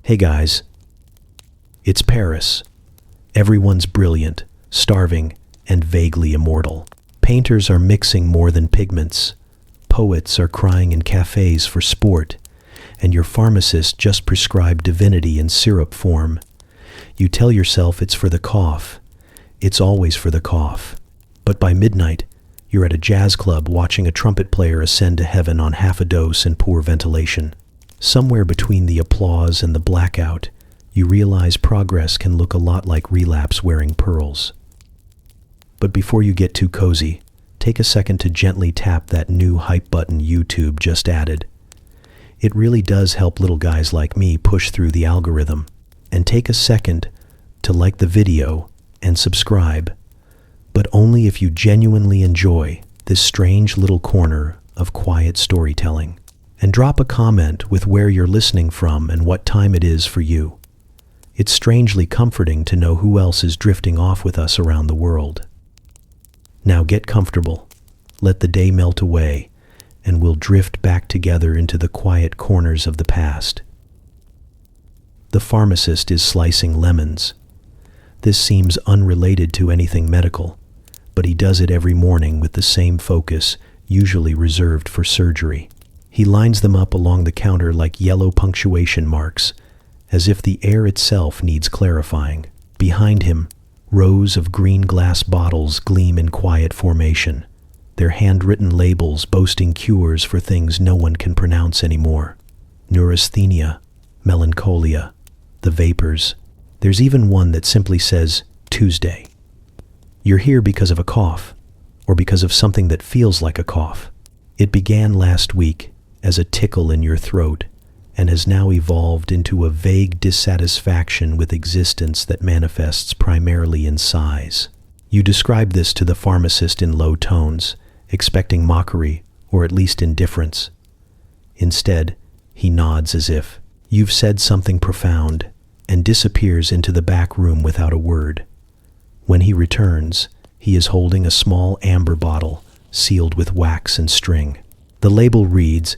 Hey guys, it's Paris. Everyone's brilliant, starving, and vaguely immortal. Painters are mixing more than pigments. Poets are crying in cafes for sport. And your pharmacist just prescribed divinity in syrup form. You tell yourself it's for the cough. It's always for the cough. But by midnight, you're at a jazz club watching a trumpet player ascend to heaven on half a dose and poor ventilation. Somewhere between the applause and the blackout, you realize progress can look a lot like relapse wearing pearls. But before you get too cozy, take a second to gently tap that new hype button YouTube just added. It really does help little guys like me push through the algorithm. And take a second to like the video and subscribe, but only if you genuinely enjoy this strange little corner of quiet storytelling. And drop a comment with where you're listening from and what time it is for you. It's strangely comforting to know who else is drifting off with us around the world. Now get comfortable, let the day melt away, and we'll drift back together into the quiet corners of the past. The pharmacist is slicing lemons. This seems unrelated to anything medical, but he does it every morning with the same focus, usually reserved for surgery. He lines them up along the counter like yellow punctuation marks, as if the air itself needs clarifying. Behind him, rows of green glass bottles gleam in quiet formation, their handwritten labels boasting cures for things no one can pronounce anymore. Neurasthenia, melancholia, the vapors. There's even one that simply says, Tuesday. You're here because of a cough, or because of something that feels like a cough. It began last week as a tickle in your throat, and has now evolved into a vague dissatisfaction with existence that manifests primarily in sighs. You describe this to the pharmacist in low tones, expecting mockery, or at least indifference. Instead, he nods as if, you've said something profound, and disappears into the back room without a word. When he returns, he is holding a small amber bottle, sealed with wax and string. The label reads,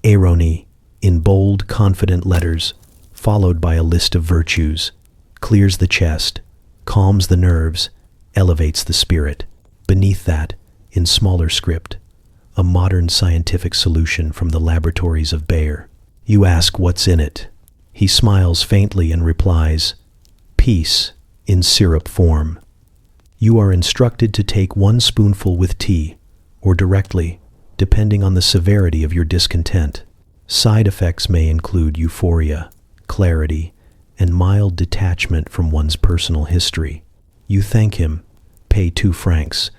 Heroin, in bold, confident letters, followed by a list of virtues, clears the chest, calms the nerves, elevates the spirit. Beneath that, in smaller script, a modern scientific solution from the laboratories of Bayer. You ask what's in it. He smiles faintly and replies, peace in syrup form. You are instructed to take 1 spoonful with tea, or directly, depending on the severity of your discontent. Side effects may include euphoria, clarity, and mild detachment from one's personal history. You thank him, pay 2 francs,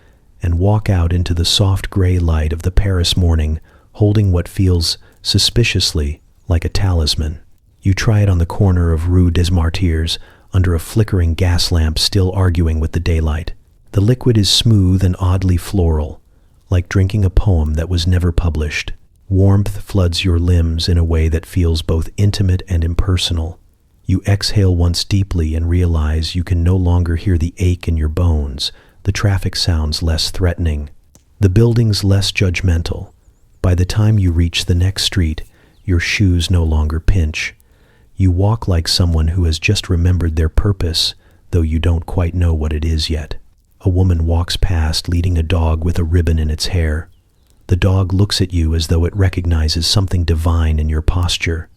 and walk out into the soft gray light of the Paris morning, holding what feels suspiciously like a talisman. You try it on the corner of Rue des Martyrs, under a flickering gas lamp still arguing with the daylight. The liquid is smooth and oddly floral, like drinking a poem that was never published. Warmth floods your limbs in a way that feels both intimate and impersonal. You exhale once deeply and realize you can no longer hear the ache in your bones. The traffic sounds less threatening. The buildings less judgmental. By the time you reach the next street, your shoes no longer pinch. You walk like someone who has just remembered their purpose, though you don't quite know what it is yet. A woman walks past leading a dog with a ribbon in its hair. The dog looks at you as though it recognizes something divine in your posture.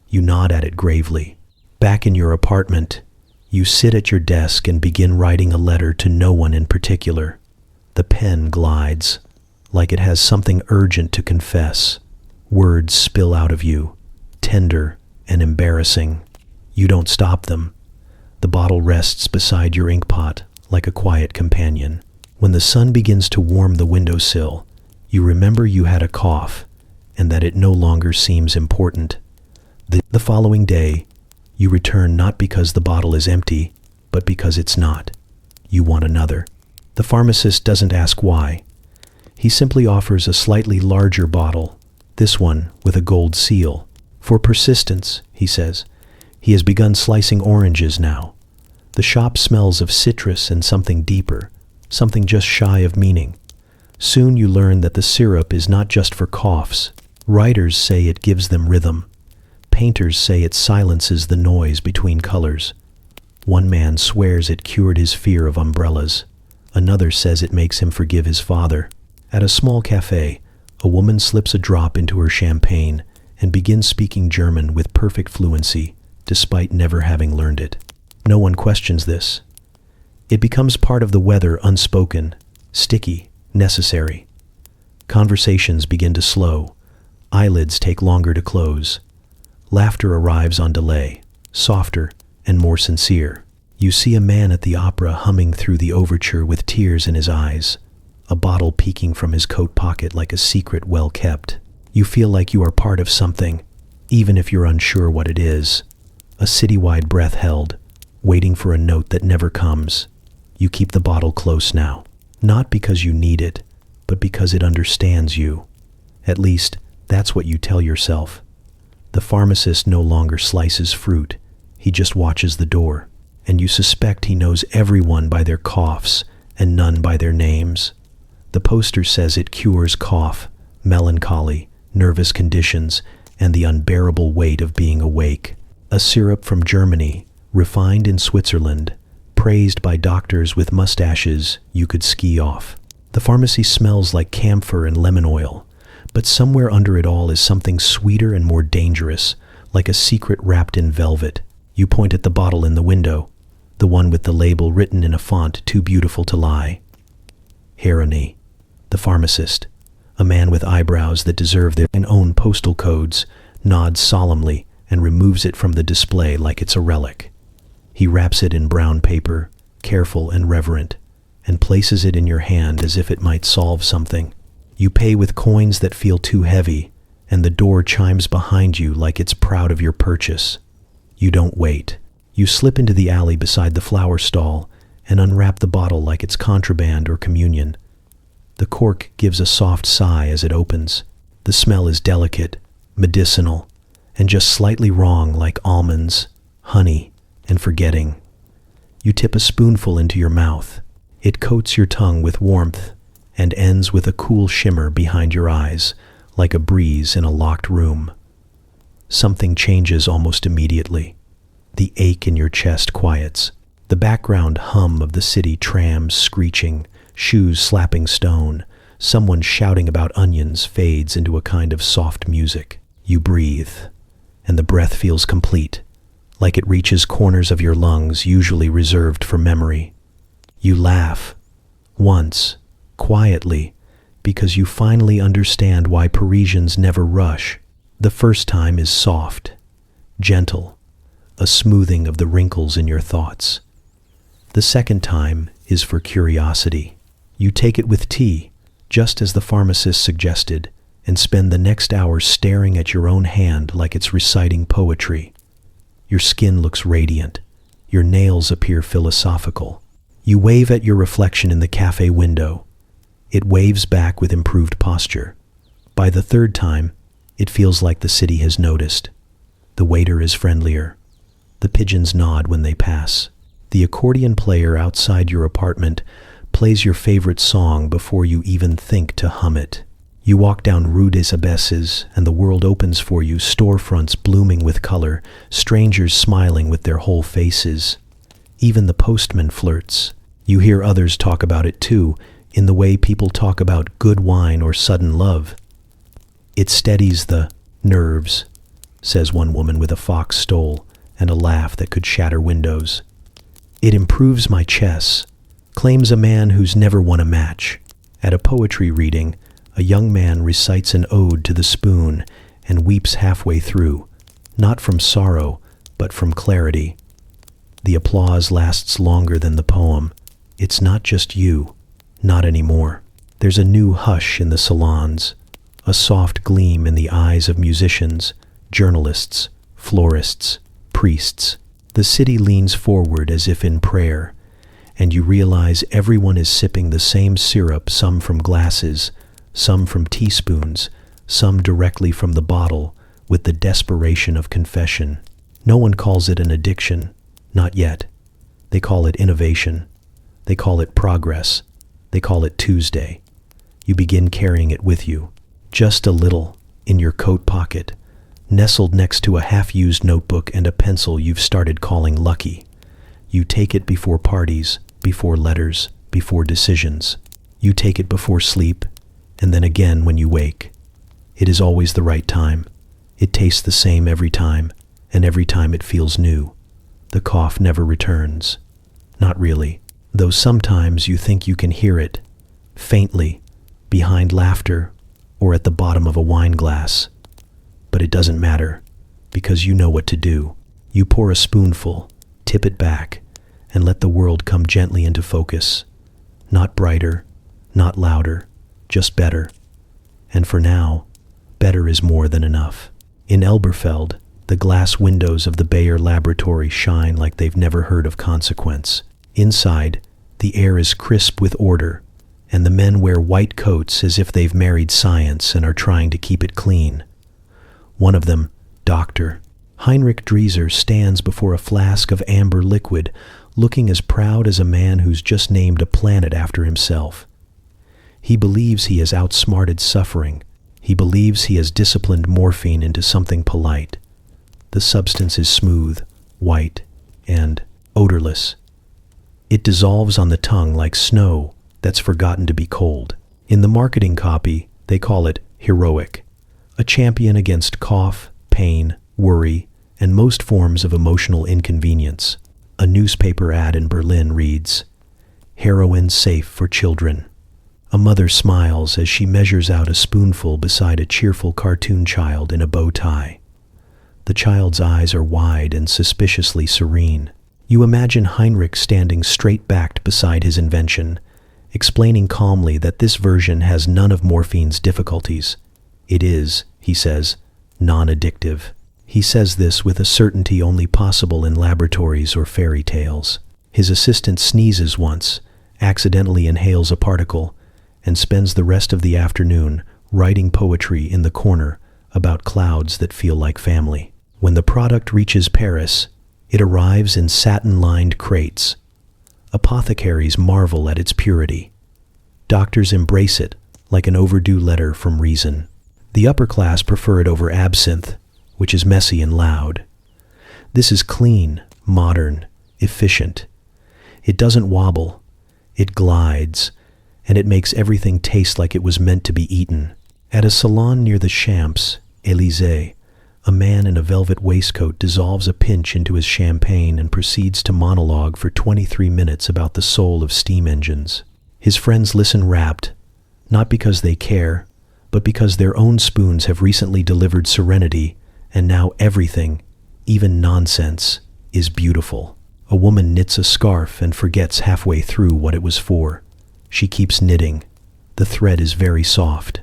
You nod at it gravely. Back in your apartment, you sit at your desk and begin writing a letter to no one in particular. The pen glides, like it has something urgent to confess. Words spill out of you, tender and embarrassing. You don't stop them. The bottle rests beside your ink pot, like a quiet companion. When the sun begins to warm the windowsill, you remember you had a cough, and that it no longer seems important. The following day, you return not because the bottle is empty, but because it's not. You want another. The pharmacist doesn't ask why. He simply offers a slightly larger bottle, this one with a gold seal. For persistence, he says. He has begun slicing oranges now. The shop smells of citrus and something deeper, something just shy of meaning. Soon you learn that the syrup is not just for coughs. Writers say it gives them rhythm. painters say it silences the noise between colors. One man swears it cured his fear of umbrellas. Another says it makes him forgive his father. At a small cafe, a woman slips a drop into her champagne and begins speaking German with perfect fluency, despite never having learned it. No one questions this. It becomes part of the weather, unspoken, sticky, necessary. Conversations begin to slow. Eyelids take longer to close. Laughter arrives on delay, softer and more sincere. You see a man at the opera humming through the overture with tears in his eyes, a bottle peeking from his coat pocket like a secret well kept. You feel like you are part of something, even if you're unsure what it is. A citywide breath held, waiting for a note that never comes. You keep the bottle close now, not because you need it, but because it understands you. At least, that's what you tell yourself. The pharmacist no longer slices fruit, he just watches the door, and you suspect he knows everyone by their coughs and none by their names. The poster says it cures cough, melancholy, nervous conditions, and the unbearable weight of being awake. A syrup from Germany, refined in Switzerland, praised by doctors with mustaches you could ski off. The pharmacy smells like camphor and lemon oil, but somewhere under it all is something sweeter and more dangerous, like a secret wrapped in velvet. You point at the bottle in the window, the one with the label written in a font too beautiful to lie. Heroin. The pharmacist, a man with eyebrows that deserve their own postal codes, nods solemnly and removes it from the display like it's a relic. He wraps it in brown paper, careful and reverent, and places it in your hand as if it might solve something. You pay with coins that feel too heavy, and the door chimes behind you like it's proud of your purchase. You don't wait. You slip into the alley beside the flower stall and unwrap the bottle like it's contraband or communion. The cork gives a soft sigh as it opens. The smell is delicate, medicinal, and just slightly wrong, like almonds, honey, and forgetting. You tip a spoonful into your mouth. It coats your tongue with warmth and ends with a cool shimmer behind your eyes, like a breeze in a locked room. Something changes almost immediately. The ache in your chest quiets. The background hum of the city trams screeching, shoes slapping stone, someone shouting about onions fades into a kind of soft music. You breathe, and the breath feels complete, like it reaches corners of your lungs usually reserved for memory. You laugh, once, quietly, because you finally understand why Parisians never rush. The first time is soft, gentle, a smoothing of the wrinkles in your thoughts. The second time is for curiosity. You take it with tea, just as the pharmacist suggested, and spend the next hour staring at your own hand like it's reciting poetry. Your skin looks radiant. Your nails appear philosophical. You wave at your reflection in the cafe window. It waves back with improved posture. By the third time, it feels like the city has noticed. The waiter is friendlier. The pigeons nod when they pass. The accordion player outside your apartment plays your favorite song before you even think to hum it. You walk down Rue des Abbesses and the world opens for you, storefronts blooming with color, strangers smiling with their whole faces. Even the postman flirts. You hear others talk about it too, in the way people talk about good wine or sudden love. It steadies the nerves, says one woman with a fox stole and a laugh that could shatter windows. It improves my chess, claims a man who's never won a match. At a poetry reading, a young man recites an ode to the spoon and weeps halfway through, not from sorrow, but from clarity. The applause lasts longer than the poem. It's not just you, not anymore. There's a new hush in the salons, a soft gleam in the eyes of musicians, journalists, florists, priests. The city leans forward as if in prayer, and you realize everyone is sipping the same syrup, some from glasses, some from teaspoons, some directly from the bottle, with the desperation of confession. No one calls it an addiction, not yet. They call it innovation. They call it progress. They call it Tuesday. You begin carrying it with you, just a little, in your coat pocket, nestled next to a half-used notebook and a pencil you've started calling lucky. You take it before parties, before letters, before decisions. You take it before sleep, and then again when you wake. It is always the right time. It tastes the same every time, and every time it feels new. The cough never returns. Not really, though sometimes you think you can hear it, faintly, behind laughter, or at the bottom of a wine glass. But it doesn't matter, because you know what to do. You pour a spoonful, tip it back, and let the world come gently into focus. Not brighter, not louder, just better. And for now, better is more than enough. In Elberfeld, the glass windows of the Bayer laboratory shine like they've never heard of consequence. Inside, the air is crisp with order, and the men wear white coats as if they've married science and are trying to keep it clean. One of them, Dr. Heinrich Drieser, stands before a flask of amber liquid, looking as proud as a man who's just named a planet after himself. He believes he has outsmarted suffering. He believes he has disciplined morphine into something polite. The substance is smooth, white, and odorless. It dissolves on the tongue like snow that's forgotten to be cold. In the marketing copy, they call it heroic, a champion against cough, pain, worry, and most forms of emotional inconvenience. A newspaper ad in Berlin reads, "Heroin safe for children." A mother smiles as she measures out a spoonful beside a cheerful cartoon child in a bow tie. The child's eyes are wide and suspiciously serene. You imagine Heinrich standing straight-backed beside his invention, explaining calmly that this version has none of morphine's difficulties. It is, he says, non-addictive. He says this with a certainty only possible in laboratories or fairy tales. His assistant sneezes once, accidentally inhales a particle, and spends the rest of the afternoon writing poetry in the corner about clouds that feel like family. When the product reaches Paris, it arrives in satin-lined crates. Apothecaries marvel at its purity. Doctors embrace it like an overdue letter from reason. The upper class prefer it over absinthe, which is messy and loud. This is clean, modern, efficient. It doesn't wobble. It glides, and it makes everything taste like it was meant to be eaten. At a salon near the Champs Élysées, a man in a velvet waistcoat dissolves a pinch into his champagne and proceeds to monologue for 23 minutes about the soul of steam engines. His friends listen rapt, not because they care, but because their own spoons have recently delivered serenity, and now everything, even nonsense, is beautiful. A woman knits a scarf and forgets halfway through what it was for. She keeps knitting. The thread is very soft.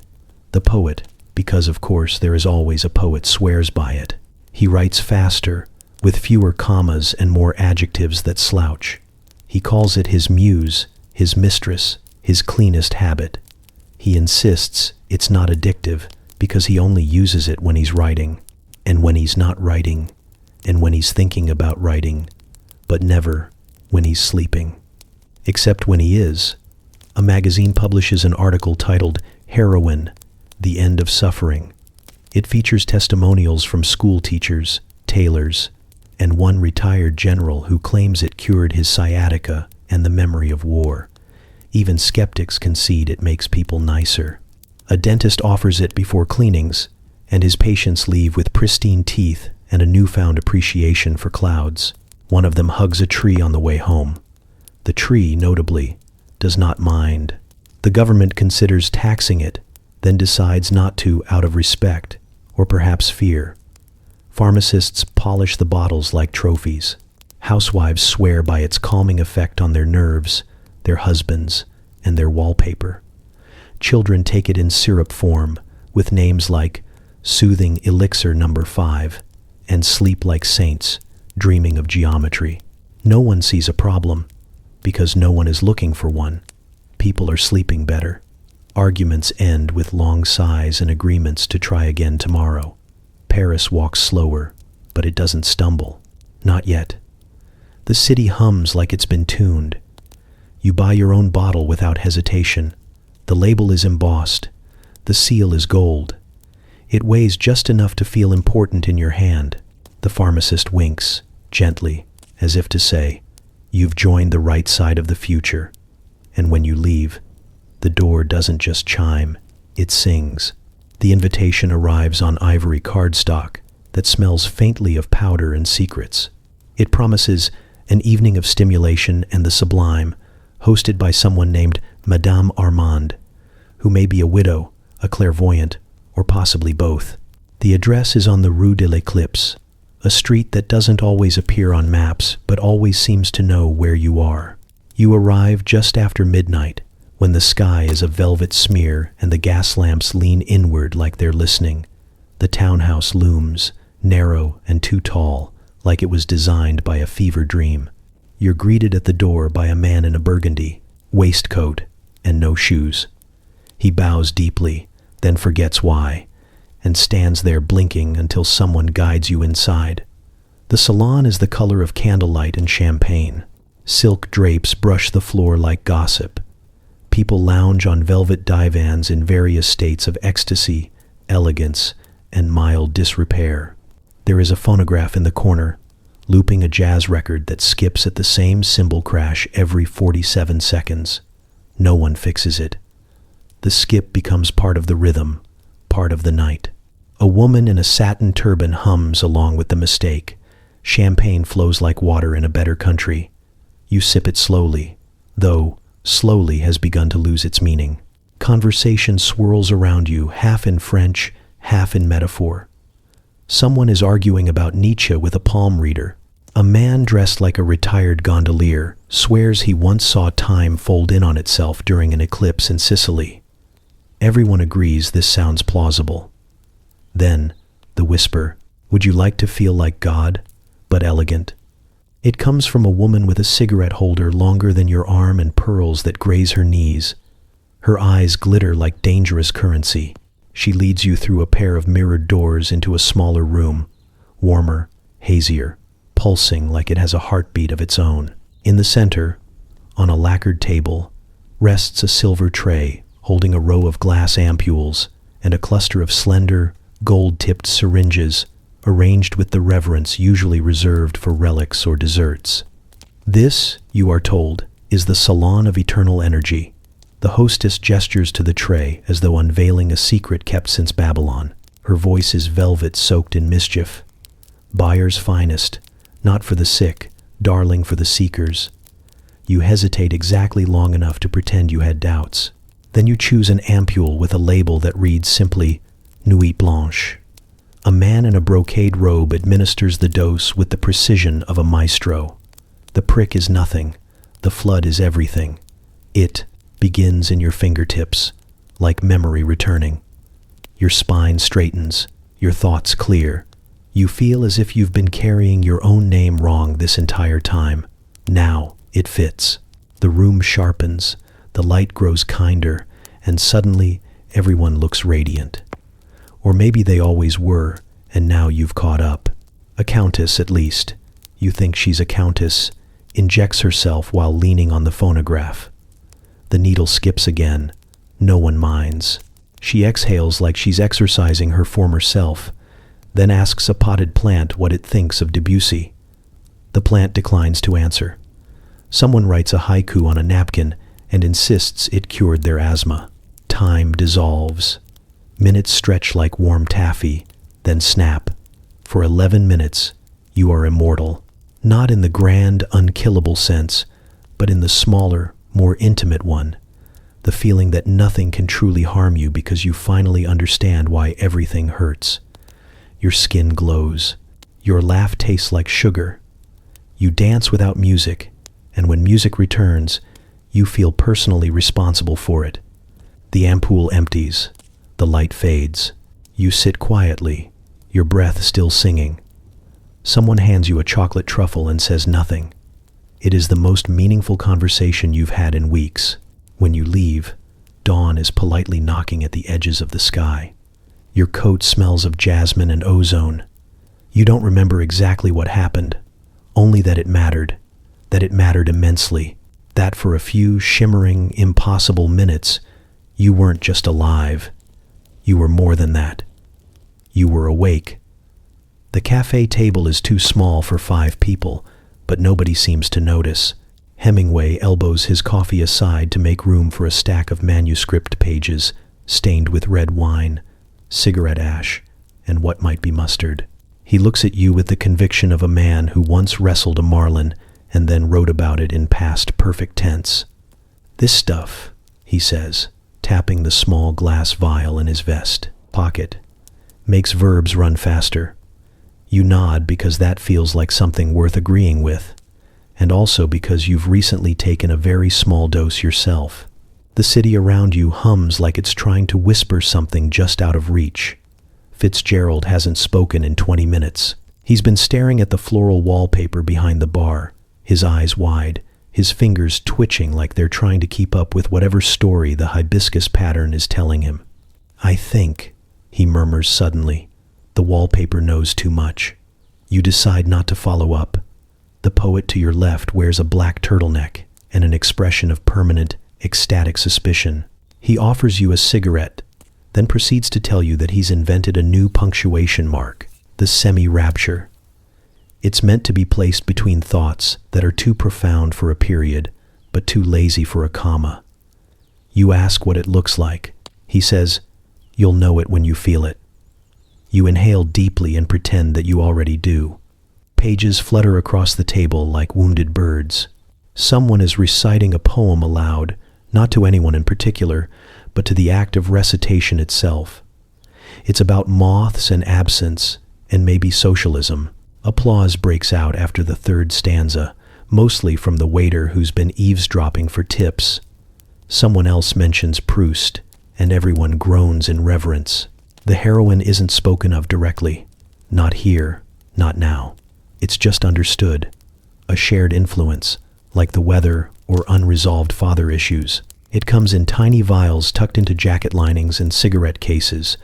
The poet, because of course there is always a poet, swears by it. He writes faster, with fewer commas and more adjectives that slouch. He calls it his muse, his mistress, his cleanest habit. He insists it's not addictive because he only uses it when he's writing, and when he's not writing, and when he's thinking about writing, but never when he's sleeping. Except when he is. A magazine publishes an article titled Heroin, The End of Suffering. It features testimonials from school teachers, tailors, and one retired general who claims it cured his sciatica and the memory of war. Even skeptics concede it makes people nicer. A dentist offers it before cleanings, and his patients leave with pristine teeth and a newfound appreciation for clouds. One of them hugs a tree on the way home. The tree, notably, does not mind. The government considers taxing it, then decides not to out of respect, or perhaps fear. Pharmacists polish the bottles like trophies. Housewives swear by its calming effect on their nerves, their husbands, and their wallpaper. Children take it in syrup form, with names like Soothing Elixir Number 5 and Sleep Like Saints, Dreaming of Geometry. No one sees a problem, because no one is looking for one. People are sleeping better. Arguments end with long sighs and agreements to try again tomorrow. Paris walks slower, but it doesn't stumble. Not yet. The city hums like it's been tuned. You buy your own bottle without hesitation. The label is embossed. The seal is gold. It weighs just enough to feel important in your hand. The pharmacist winks, gently, as if to say, "You've joined the right side of the future." And when you leave, the door doesn't just chime, it sings. The invitation arrives on ivory cardstock that smells faintly of powder and secrets. It promises an evening of stimulation and the sublime, hosted by someone named Madame Armande, who may be a widow, a clairvoyant, or possibly both. The address is on the Rue de l'Eclipse, a street that doesn't always appear on maps but always seems to know where you are. You arrive just after midnight, when the sky is a velvet smear and the gas lamps lean inward like they're listening. The townhouse looms, narrow and too tall, like it was designed by a fever dream. You're greeted at the door by a man in a burgundy waistcoat and no shoes. He bows deeply, then forgets why, and stands there blinking until someone guides you inside. The salon is the color of candlelight and champagne. Silk drapes brush the floor like gossip. People lounge on velvet divans in various states of ecstasy, elegance, and mild disrepair. There is a phonograph in the corner, looping a jazz record that skips at the same cymbal crash every 47 seconds. No one fixes it. The skip becomes part of the rhythm, part of the night. A woman in a satin turban hums along with the mistake. Champagne flows like water in a better country. You sip it slowly, though slowly has begun to lose its meaning. Conversation swirls around you, half in French, half in metaphor. Someone is arguing about Nietzsche with a palm reader. A man dressed like a retired gondolier swears he once saw time fold in on itself during an eclipse in Sicily. Everyone agrees this sounds plausible. Then, the whisper, "Would you like to feel like God, but elegant?" It comes from a woman with a cigarette holder longer than your arm and pearls that graze her knees. Her eyes glitter like dangerous currency. She leads you through a pair of mirrored doors into a smaller room, warmer, hazier, pulsing like it has a heartbeat of its own. In the center, on a lacquered table, rests a silver tray holding a row of glass ampoules and a cluster of slender, gold-tipped syringes arranged with the reverence usually reserved for relics or desserts. This, you are told, is the Salon of Eternal Energy. The hostess gestures to the tray as though unveiling a secret kept since Babylon. Her voice is velvet soaked in mischief. Buyer's finest, not for the sick, darling for the seekers. You hesitate exactly long enough to pretend you had doubts. Then you choose an ampule with a label that reads simply, Nuit Blanche. A man in a brocade robe administers the dose with the precision of a maestro. The prick is nothing. The flood is everything. It begins in your fingertips, like memory returning. Your spine straightens, your thoughts clear. You feel as if you've been carrying your own name wrong this entire time. Now it fits. The room sharpens, the light grows kinder, and suddenly everyone looks radiant. Or maybe they always were, and now you've caught up. A countess, at least. You think she's a countess, injects herself while leaning on the phonograph. The needle skips again. No one minds. She exhales like she's exercising her former self, then asks a potted plant what it thinks of Debussy. The plant declines to answer. Someone writes a haiku on a napkin and insists it cured their asthma. Time dissolves. Minutes stretch like warm taffy, then snap. For 11 minutes, you are immortal. Not in the grand, unkillable sense, but in the smaller, more intimate one. The feeling that nothing can truly harm you because you finally understand why everything hurts. Your skin glows. Your laugh tastes like sugar. You dance without music, and when music returns, you feel personally responsible for it. The ampoule empties. The light fades. You sit quietly, your breath still singing. Someone hands you a chocolate truffle and says nothing. It is the most meaningful conversation you've had in weeks. When you leave, dawn is politely knocking at the edges of the sky. Your coat smells of jasmine and ozone. You don't remember exactly what happened, only that it mattered immensely, that for a few shimmering, impossible minutes, you weren't just alive. You were more than that. You were awake. The cafe table is too small for 5 people, but nobody seems to notice. Hemingway elbows his coffee aside to make room for a stack of manuscript pages stained with red wine, cigarette ash, and what might be mustard. He looks at you with the conviction of a man who once wrestled a marlin and then wrote about it in past perfect tense. "This stuff," he says, tapping the small glass vial in his vest pocket, "makes verbs run faster." You nod because that feels like something worth agreeing with, and also because you've recently taken a very small dose yourself. The city around you hums like it's trying to whisper something just out of reach. Fitzgerald hasn't spoken in 20 minutes. He's been staring at the floral wallpaper behind the bar, his eyes wide, his fingers twitching like they're trying to keep up with whatever story the hibiscus pattern is telling him. "I think," he murmurs suddenly, "the wallpaper knows too much." You decide not to follow up. The poet to your left wears a black turtleneck and an expression of permanent, ecstatic suspicion. He offers you a cigarette, then proceeds to tell you that he's invented a new punctuation mark, the semi-rapture. It's meant to be placed between thoughts that are too profound for a period, but too lazy for a comma. You ask what it looks like. He says, "You'll know it when you feel it." You inhale deeply and pretend that you already do. Pages flutter across the table like wounded birds. Someone is reciting a poem aloud, not to anyone in particular, but to the act of recitation itself. It's about moths and absence, and maybe socialism. Applause breaks out after the 3rd stanza, mostly from the waiter who's been eavesdropping for tips. Someone else mentions Proust, and everyone groans in reverence. The heroine isn't spoken of directly. Not here, not now. It's just understood. A shared influence, like the weather or unresolved father issues. It comes in tiny vials tucked into jacket linings and cigarette cases,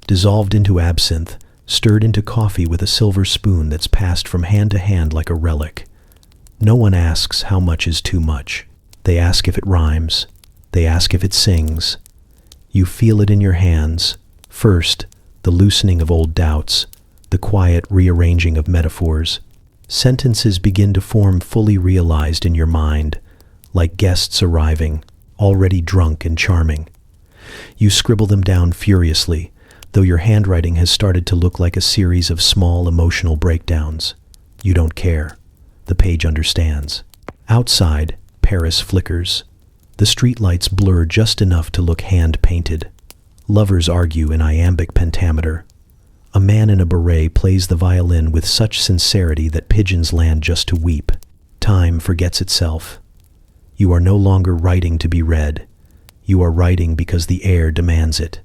dissolved into absinthe, stirred into coffee with a silver spoon that's passed from hand to hand like a relic. No one asks how much is too much. They ask if it rhymes. They ask if it sings. You feel it in your hands. First, the loosening of old doubts, the quiet rearranging of metaphors. Sentences begin to form fully realized in your mind, like guests arriving, already drunk and charming. You scribble them down furiously, though your handwriting has started to look like a series of small emotional breakdowns. You don't care. The page understands. Outside, Paris flickers. The streetlights blur just enough to look hand-painted. Lovers argue in iambic pentameter. A man in a beret plays the violin with such sincerity that pigeons land just to weep. Time forgets itself. You are no longer writing to be read. You are writing because the air demands it.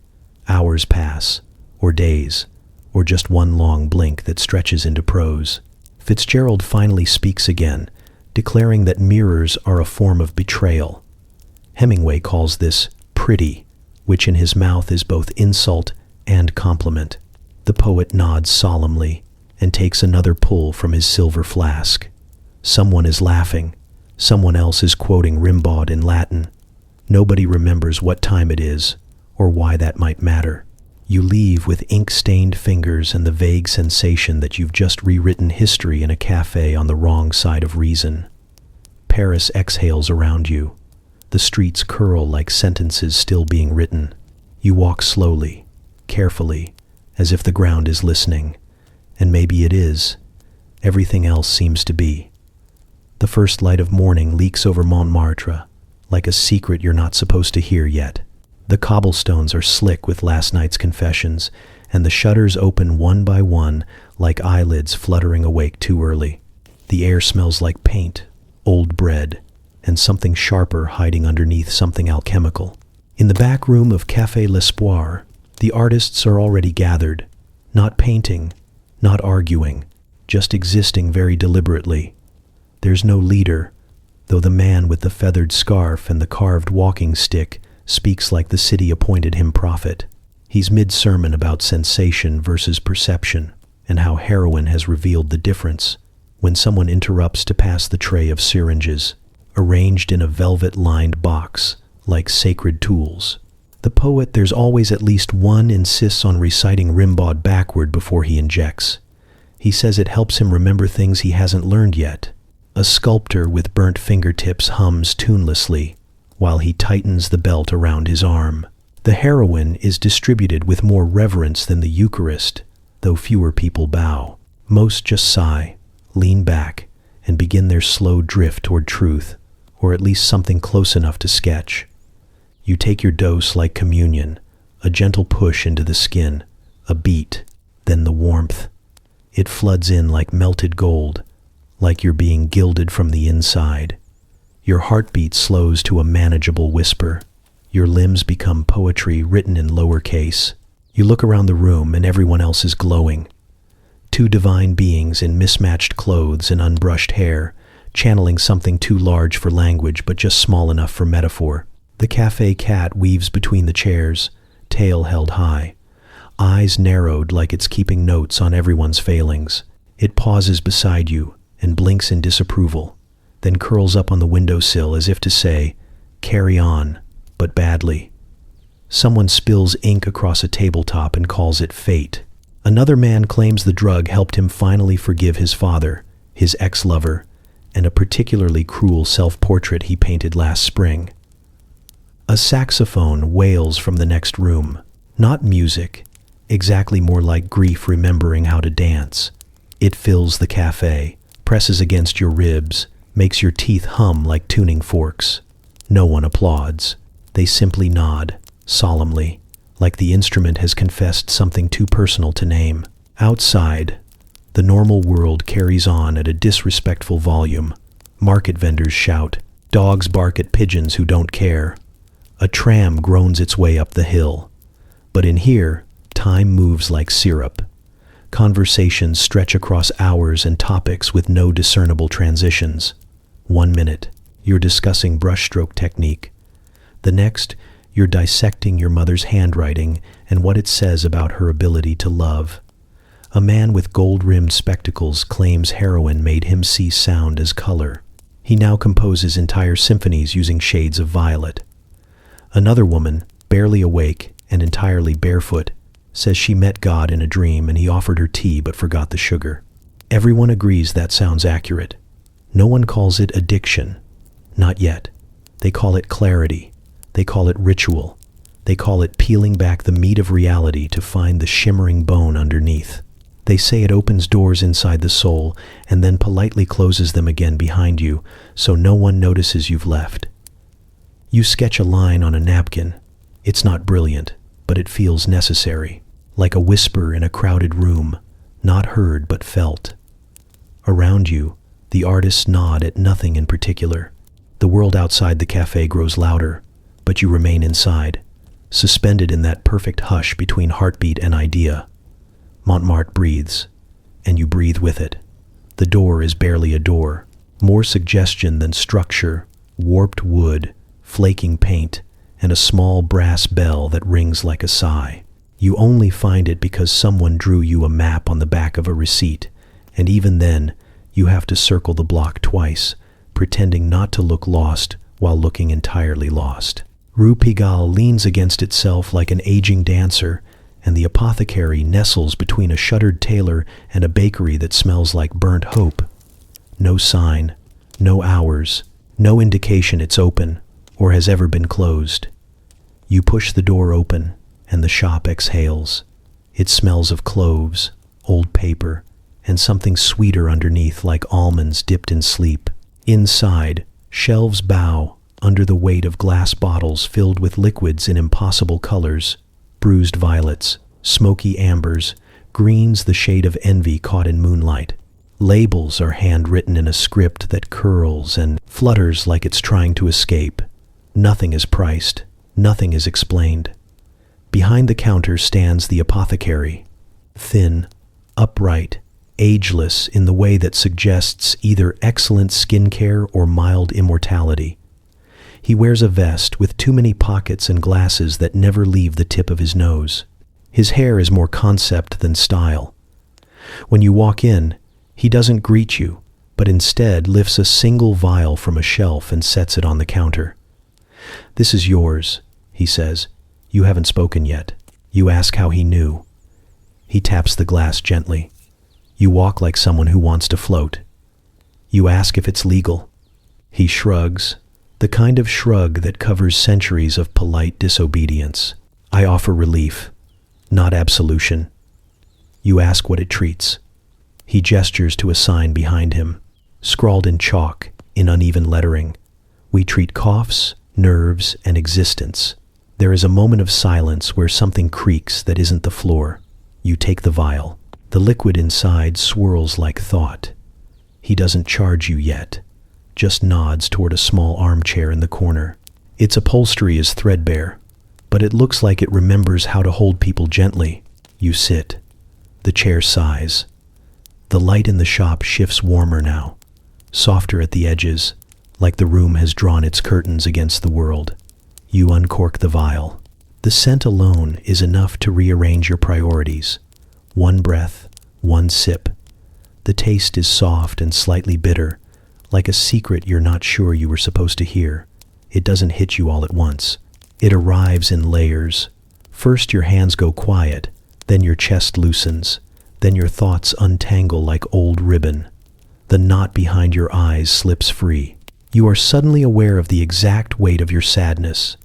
Hours pass, or days, or just one long blink that stretches into prose. Fitzgerald finally speaks again, declaring that mirrors are a form of betrayal. Hemingway calls this pretty, which in his mouth is both insult and compliment. The poet nods solemnly and takes another pull from his silver flask. Someone is laughing. Someone else is quoting Rimbaud in Latin. Nobody remembers what time it is, or why that might matter. You leave with ink-stained fingers and the vague sensation that you've just rewritten history in a cafe on the wrong side of reason. Paris exhales around you. The streets curl like sentences still being written. You walk slowly, carefully, as if the ground is listening. And maybe it is. Everything else seems to be. The first light of morning leaks over Montmartre, like a secret you're not supposed to hear yet. The cobblestones are slick with last night's confessions, and the shutters open one by one like eyelids fluttering awake too early. The air smells like paint, old bread, and something sharper hiding underneath something alchemical. In the back room of Café L'Espoir, the artists are already gathered, not painting, not arguing, just existing very deliberately. There's no leader, though the man with the feathered scarf and the carved walking stick speaks like the city appointed him prophet. He's mid-sermon about sensation versus perception, and how heroin has revealed the difference when someone interrupts to pass the tray of syringes, arranged in a velvet-lined box like sacred tools. The poet, there's always at least one, insists on reciting Rimbaud backward before he injects. He says it helps him remember things he hasn't learned yet. A sculptor with burnt fingertips hums tunelessly while he tightens the belt around his arm. The heroin is distributed with more reverence than the Eucharist, though fewer people bow. Most just sigh, lean back, and begin their slow drift toward truth, or at least something close enough to sketch. You take your dose like communion, a gentle push into the skin, a beat, then the warmth. It floods in like melted gold, like you're being gilded from the inside. Your heartbeat slows to a manageable whisper. Your limbs become poetry written in lowercase. You look around the room and everyone else is glowing. Two divine beings in mismatched clothes and unbrushed hair, channeling something too large for language but just small enough for metaphor. The cafe cat weaves between the chairs, tail held high, eyes narrowed like it's keeping notes on everyone's failings. It pauses beside you and blinks in disapproval, then curls up on the windowsill as if to say, "Carry on, but badly." Someone spills ink across a tabletop and calls it fate. Another man claims the drug helped him finally forgive his father, his ex-lover, and a particularly cruel self-portrait he painted last spring. A saxophone wails from the next room. Not music, exactly more like grief remembering how to dance. It fills the cafe, presses against your ribs, makes your teeth hum like tuning forks. No one applauds. They simply nod, solemnly, like the instrument has confessed something too personal to name. Outside, the normal world carries on at a disrespectful volume. Market vendors shout. Dogs bark at pigeons who don't care. A tram groans its way up the hill. But in here, time moves like syrup. Conversations stretch across hours and topics with no discernible transitions. 1 minute, you're discussing brushstroke technique. The next, you're dissecting your mother's handwriting and what it says about her ability to love. A man with gold-rimmed spectacles claims heroin made him see sound as color. He now composes entire symphonies using shades of violet. Another woman, barely awake and entirely barefoot, says she met God in a dream and he offered her tea but forgot the sugar. Everyone agrees that sounds accurate. No one calls it addiction. Not yet. They call it clarity. They call it ritual. They call it peeling back the meat of reality to find the shimmering bone underneath. They say it opens doors inside the soul and then politely closes them again behind you so no one notices you've left. You sketch a line on a napkin. It's not brilliant, but it feels necessary, like a whisper in a crowded room, not heard but felt. Around you, the artists nod at nothing in particular. The world outside the cafe grows louder, but you remain inside, suspended in that perfect hush between heartbeat and idea. Montmartre breathes, and you breathe with it. The door is barely a door, more suggestion than structure, warped wood, flaking paint, and a small brass bell that rings like a sigh. You only find it because someone drew you a map on the back of a receipt, and even then, you have to circle the block twice, pretending not to look lost while looking entirely lost. Rue Pigalle leans against itself like an aging dancer, and the apothecary nestles between a shuttered tailor and a bakery that smells like burnt hope. No sign, no hours, no indication it's open or has ever been closed. You push the door open, and the shop exhales. It smells of cloves, old paper, and something sweeter underneath like almonds dipped in sleep. Inside, shelves bow under the weight of glass bottles filled with liquids in impossible colors, bruised violets, smoky ambers, greens the shade of envy caught in moonlight. Labels are handwritten in a script that curls and flutters like it's trying to escape. Nothing is priced, nothing is explained. Behind the counter stands the apothecary, thin, upright, ageless in the way that suggests either excellent skincare or mild immortality. He wears a vest with too many pockets and glasses that never leave the tip of his nose. His hair is more concept than style. When you walk in, he doesn't greet you, but instead lifts a single vial from a shelf and sets it on the counter. "This is yours," he says. You haven't spoken yet. You ask how he knew. He taps the glass gently. You walk like someone who wants to float. You ask if it's legal. He shrugs, the kind of shrug that covers centuries of polite disobedience. I offer relief, not absolution. You ask what it treats. He gestures to a sign behind him, scrawled in chalk, in uneven lettering. We treat coughs, nerves, and existence. There is a moment of silence where something creaks that isn't the floor. You take the vial. The liquid inside swirls like thought. He doesn't charge you yet, just nods toward a small armchair in the corner. Its upholstery is threadbare, but it looks like it remembers how to hold people gently. You sit. The chair sighs. The light in the shop shifts warmer now, softer at the edges, like the room has drawn its curtains against the world. You uncork the vial. The scent alone is enough to rearrange your priorities. One breath, one sip. The taste is soft and slightly bitter, like a secret you're not sure you were supposed to hear. It doesn't hit you all at once. It arrives in layers. First your hands go quiet, then your chest loosens, then your thoughts untangle like old ribbon. The knot behind your eyes slips free. You are suddenly aware of the exact weight of your sadness,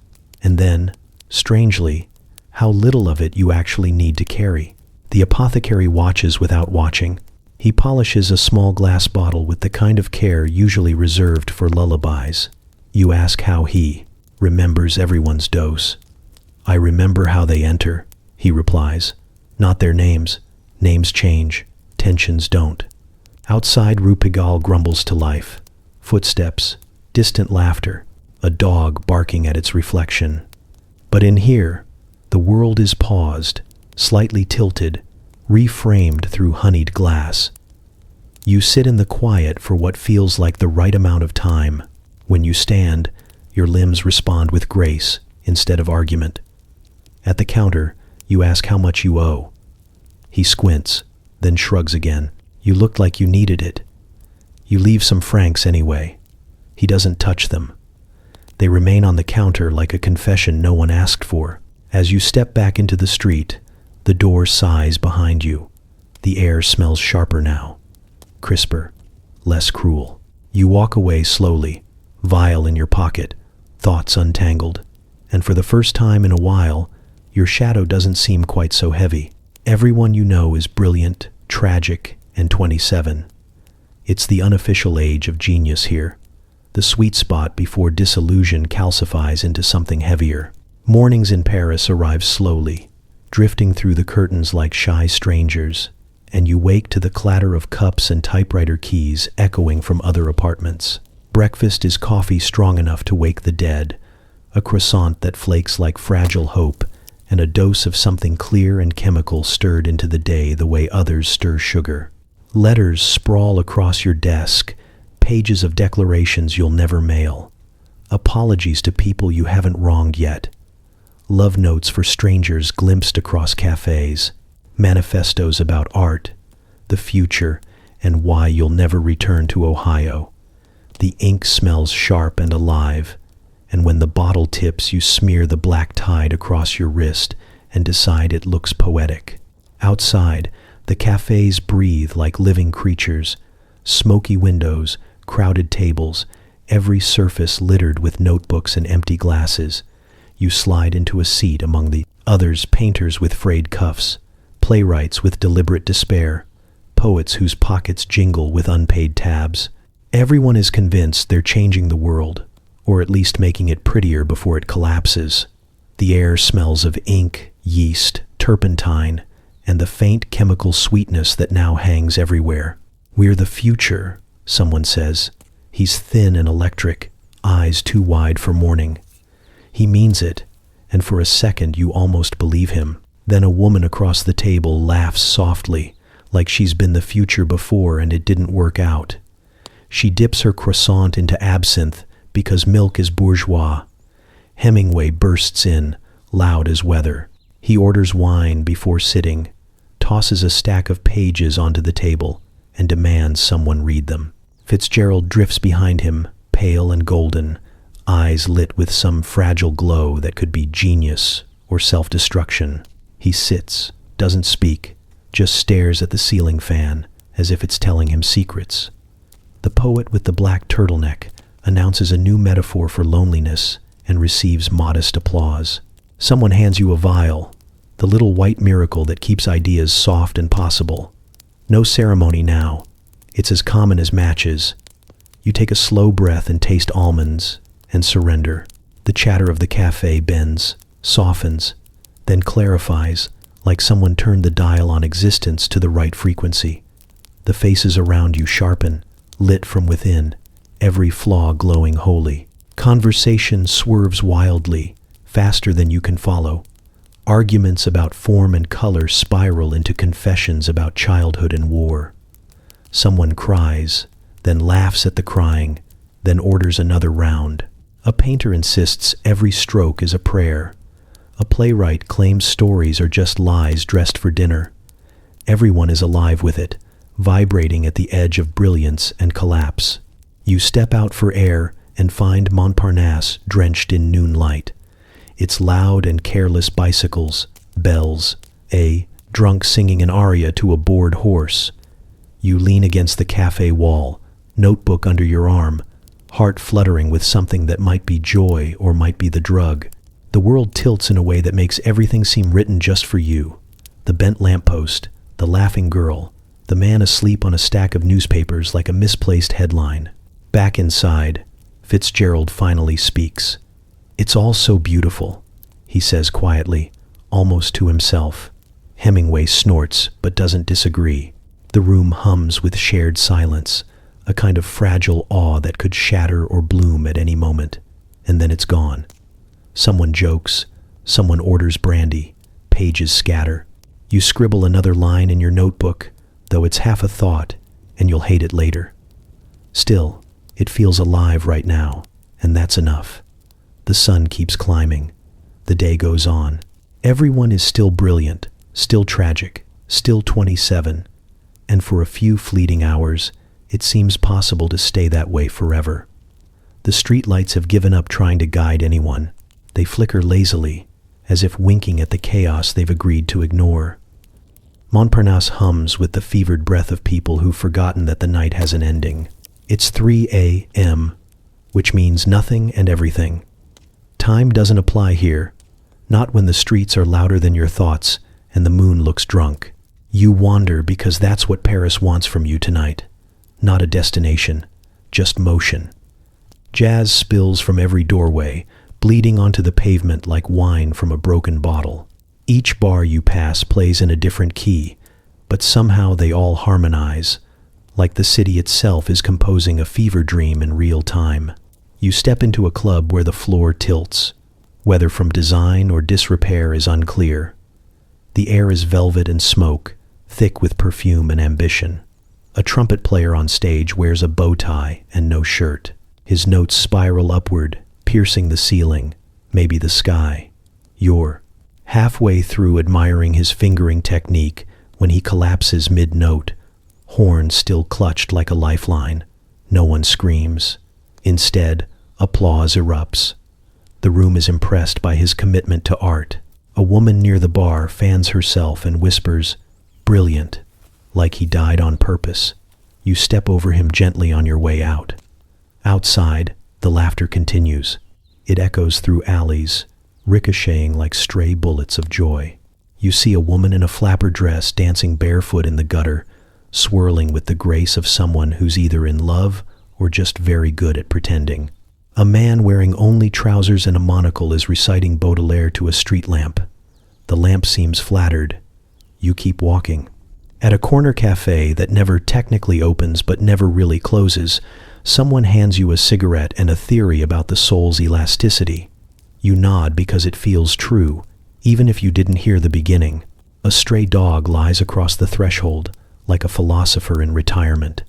and then, strangely, how little of it you actually need to carry. The apothecary watches without watching. He polishes a small glass bottle with the kind of care usually reserved for lullabies. You ask how he remembers everyone's dose. I remember how they enter, he replies. Not their names. Names change. Tensions don't. Outside, Rue Pigalle grumbles to life. Footsteps, distant laughter, a dog barking at its reflection. But in here, the world is paused, slightly tilted, reframed through honeyed glass. You sit in the quiet for what feels like the right amount of time. When you stand, your limbs respond with grace instead of argument. At the counter, you ask how much you owe. He squints, then shrugs again. You looked like you needed it. You leave some francs anyway. He doesn't touch them. They remain on the counter like a confession no one asked for. As you step back into the street, the door sighs behind you. The air smells sharper now, crisper, less cruel. You walk away slowly, vial in your pocket, thoughts untangled, and for the first time in a while, your shadow doesn't seem quite so heavy. Everyone you know is brilliant, tragic, and 27. It's the unofficial age of genius here, the sweet spot before disillusion calcifies into something heavier. Mornings in Paris arrive slowly, drifting through the curtains like shy strangers, and you wake to the clatter of cups and typewriter keys echoing from other apartments. Breakfast is coffee strong enough to wake the dead, a croissant that flakes like fragile hope, and a dose of something clear and chemical stirred into the day the way others stir sugar. Letters sprawl across your desk, pages of declarations you'll never mail, apologies to people you haven't wronged yet, love notes for strangers glimpsed across cafes, manifestos about art, the future, and why you'll never return to Ohio. The ink smells sharp and alive, and when the bottle tips, you smear the black tide across your wrist and decide it looks poetic. Outside, the cafes breathe like living creatures, smoky windows, crowded tables, every surface littered with notebooks and empty glasses. You slide into a seat among the others, painters with frayed cuffs, playwrights with deliberate despair, poets whose pockets jingle with unpaid tabs. Everyone is convinced they're changing the world, or at least making it prettier before it collapses. The air smells of ink, yeast, turpentine, and the faint chemical sweetness that now hangs everywhere. We're the future, someone says. He's thin and electric, eyes too wide for morning. He means it, and for a second you almost believe him. Then a woman across the table laughs softly, like she's been the future before and it didn't work out. She dips her croissant into absinthe because milk is bourgeois. Hemingway bursts in, loud as weather. He orders wine before sitting, tosses a stack of pages onto the table, and demands someone read them. Fitzgerald drifts behind him, pale and golden, eyes lit with some fragile glow that could be genius or self-destruction. He sits, doesn't speak, just stares at the ceiling fan as if it's telling him secrets. The poet with the black turtleneck announces a new metaphor for loneliness and receives modest applause. Someone hands you a vial, the little white miracle that keeps ideas soft and possible. No ceremony now. It's as common as matches. You take a slow breath and taste almonds and surrender. The chatter of the cafe bends, softens, then clarifies, like someone turned the dial on existence to the right frequency. The faces around you sharpen, lit from within, every flaw glowing wholly. Conversation swerves wildly, faster than you can follow. Arguments about form and color spiral into confessions about childhood and war. Someone cries, then laughs at the crying, then orders another round. A painter insists every stroke is a prayer. A playwright claims stories are just lies dressed for dinner. Everyone is alive with it, vibrating at the edge of brilliance and collapse. You step out for air and find Montparnasse drenched in noon light. Its loud and careless bicycles, bells, a drunk singing an aria to a bored horse. You lean against the cafe wall, notebook under your arm, heart fluttering with something that might be joy or might be the drug. The world tilts in a way that makes everything seem written just for you. The bent lamppost, the laughing girl, the man asleep on a stack of newspapers like a misplaced headline. Back inside, Fitzgerald finally speaks. "It's all so beautiful," he says quietly, almost to himself. Hemingway snorts but doesn't disagree. The room hums with shared silence, a kind of fragile awe that could shatter or bloom at any moment, and then it's gone. Someone jokes, someone orders brandy, pages scatter. You scribble another line in your notebook, though it's half a thought, and you'll hate it later. Still, it feels alive right now, and that's enough. The sun keeps climbing. The day goes on. Everyone is still brilliant, still tragic, still 27, and for a few fleeting hours, it seems possible to stay that way forever. The streetlights have given up trying to guide anyone. They flicker lazily, as if winking at the chaos they've agreed to ignore. Montparnasse hums with the fevered breath of people who've forgotten that the night has an ending. It's 3 a.m., which means nothing and everything. Time doesn't apply here, not when the streets are louder than your thoughts and the moon looks drunk. You wander because that's what Paris wants from you tonight. Not a destination, just motion. Jazz spills from every doorway, bleeding onto the pavement like wine from a broken bottle. Each bar you pass plays in a different key, but somehow they all harmonize, like the city itself is composing a fever dream in real time. You step into a club where the floor tilts. Whether from design or disrepair is unclear. The air is velvet and smoke, thick with perfume and ambition. A trumpet player on stage wears a bow tie and no shirt. His notes spiral upward, piercing the ceiling, maybe the sky. You're halfway through admiring his fingering technique when he collapses mid-note, horn still clutched like a lifeline. No one screams. Instead, applause erupts. The room is impressed by his commitment to art. A woman near the bar fans herself and whispers, "Brilliant," like he died on purpose. You step over him gently on your way out. Outside, the laughter continues. It echoes through alleys, ricocheting like stray bullets of joy. You see a woman in a flapper dress dancing barefoot in the gutter, swirling with the grace of someone who's either in love or just very good at pretending. A man wearing only trousers and a monocle is reciting Baudelaire to a street lamp. The lamp seems flattered. You keep walking. At a corner cafe that never technically opens but never really closes, someone hands you a cigarette and a theory about the soul's elasticity. You nod because it feels true, even if you didn't hear the beginning. A stray dog lies across the threshold, like a philosopher in retirement.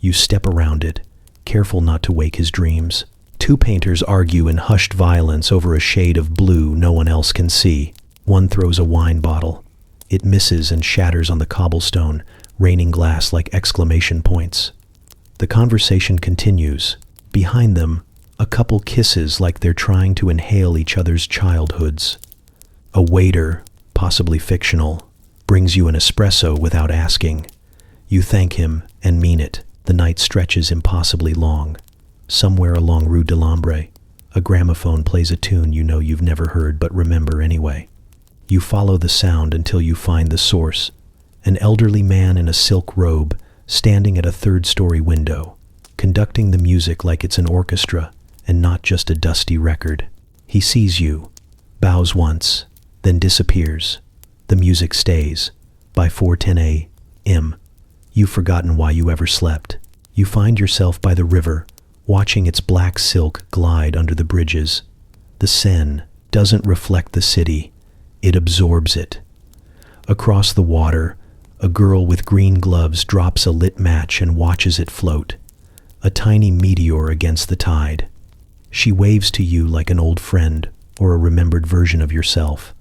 You step around it, careful not to wake his dreams. Two painters argue in hushed violence over a shade of blue no one else can see. One throws a wine bottle. It misses and shatters on the cobblestone, raining glass like exclamation points. The conversation continues. Behind them, a couple kisses like they're trying to inhale each other's childhoods. A waiter, possibly fictional, brings you an espresso without asking. You thank him and mean it. The night stretches impossibly long. Somewhere along Rue de l'Ombre, a gramophone plays a tune you know you've never heard but remember anyway. You follow the sound until you find the source, an elderly man in a silk robe standing at a third-story window, conducting the music like it's an orchestra and not just a dusty record. He sees you, bows once, then disappears. The music stays. By 4:10 a.m., you've forgotten why you ever slept. You find yourself by the river, watching its black silk glide under the bridges. The Seine doesn't reflect the city, it absorbs it. Across the water, a girl with green gloves drops a lit match and watches it float, a tiny meteor against the tide. She waves to you like an old friend or a remembered version of yourself.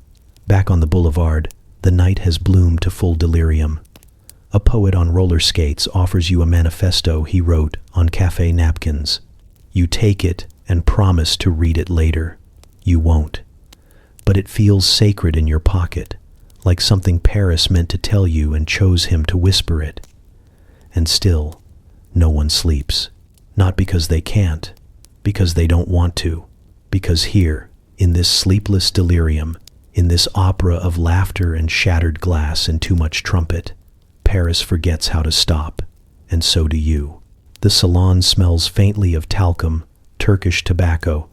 Back on the boulevard, the night has bloomed to full delirium. A poet on roller skates offers you a manifesto he wrote on cafe napkins. You take it and promise to read it later. You won't. But it feels sacred in your pocket, like something Paris meant to tell you and chose him to whisper it. And still, no one sleeps. Not because they can't, because they don't want to. Because here, in this sleepless delirium, in this opera of laughter and shattered glass and too much trumpet, Paris forgets how to stop, and so do you. The salon smells faintly of talcum, Turkish tobacco,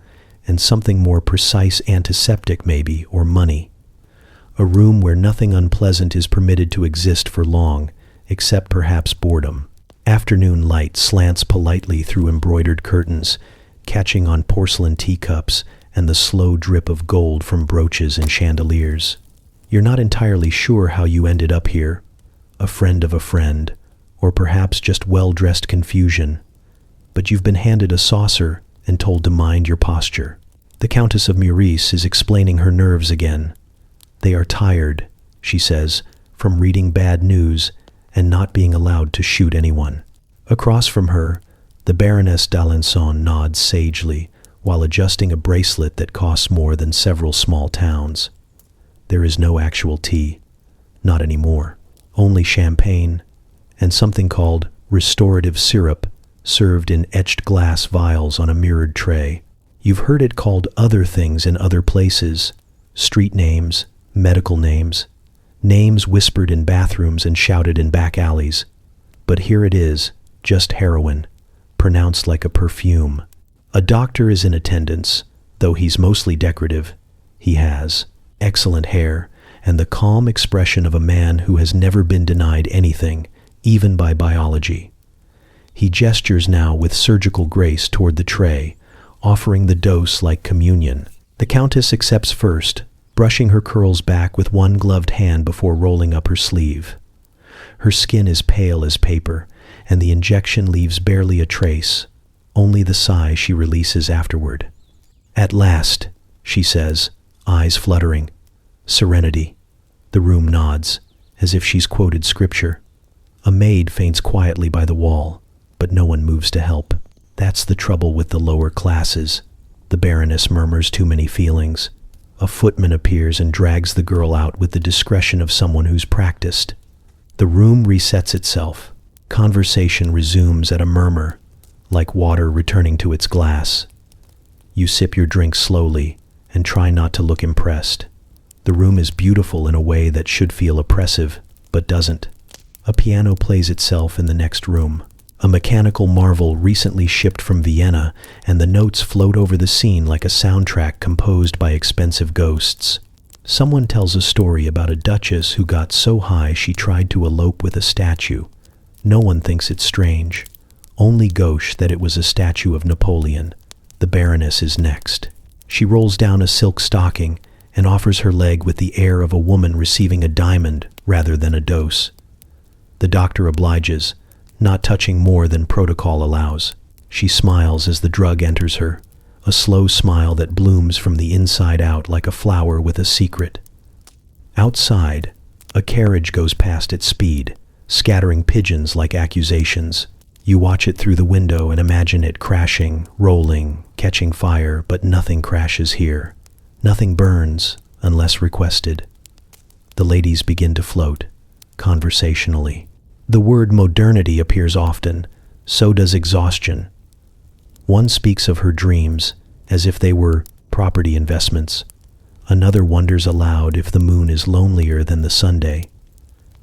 and something more precise, antiseptic maybe, or money. A room where nothing unpleasant is permitted to exist for long, except perhaps boredom. Afternoon light slants politely through embroidered curtains, catching on porcelain teacups and the slow drip of gold from brooches and chandeliers. You're not entirely sure how you ended up here, a friend of a friend, or perhaps just well-dressed confusion, but you've been handed a saucer and told to mind your posture. The Countess of Meurice is explaining her nerves again. They are tired, she says, from reading bad news and not being allowed to shoot anyone. Across from her, the Baroness d'Alençon nods sagely while adjusting a bracelet that costs more than several small towns. There is no actual tea, not anymore. Only champagne and something called restorative syrup served in etched glass vials on a mirrored tray. You've heard it called other things in other places, street names, medical names, names whispered in bathrooms and shouted in back alleys. But here it is, just heroin, pronounced like a perfume. A doctor is in attendance, though he's mostly decorative. He has excellent hair and the calm expression of a man who has never been denied anything, even by biology. He gestures now with surgical grace toward the tray, offering the dose like communion. The Countess accepts first, brushing her curls back with one gloved hand before rolling up her sleeve. Her skin is pale as paper, and the injection leaves barely a trace, only the sigh she releases afterward. At last, she says, eyes fluttering. Serenity. The room nods, as if she's quoted scripture. A maid faints quietly by the wall, but no one moves to help. That's the trouble with the lower classes. The Baroness murmurs too many feelings. A footman appears and drags the girl out with the discretion of someone who's practiced. The room resets itself. Conversation resumes at a murmur, like water returning to its glass. You sip your drink slowly and try not to look impressed. The room is beautiful in a way that should feel oppressive, but doesn't. A piano plays itself in the next room. A mechanical marvel recently shipped from Vienna, and the notes float over the scene like a soundtrack composed by expensive ghosts. Someone tells a story about a duchess who got so high she tried to elope with a statue. No one thinks it strange. Only gauche that it was a statue of Napoleon. The Baroness is next. She rolls down a silk stocking and offers her leg with the air of a woman receiving a diamond rather than a dose. The doctor obliges, not touching more than protocol allows. She smiles as the drug enters her, a slow smile that blooms from the inside out like a flower with a secret. Outside, a carriage goes past at speed, scattering pigeons like accusations. You watch it through the window and imagine it crashing, rolling, catching fire, but nothing crashes here. Nothing burns, unless requested. The ladies begin to float, conversationally. The word modernity appears often, so does exhaustion. One speaks of her dreams as if they were property investments. Another wonders aloud if the moon is lonelier than the Sunday.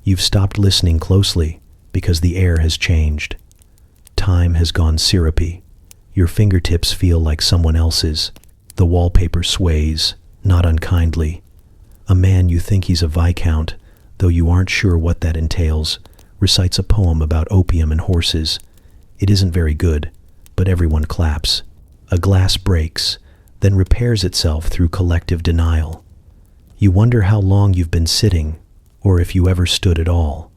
You've stopped listening closely because the air has changed. Time has gone syrupy. Your fingertips feel like someone else's. The wallpaper sways, not unkindly. A man you think he's a viscount, though you aren't sure what that entails, recites a poem about opium and horses. It isn't very good, but everyone claps. A glass breaks, then repairs itself through collective denial. You wonder how long you've been sitting, or if you ever stood at all.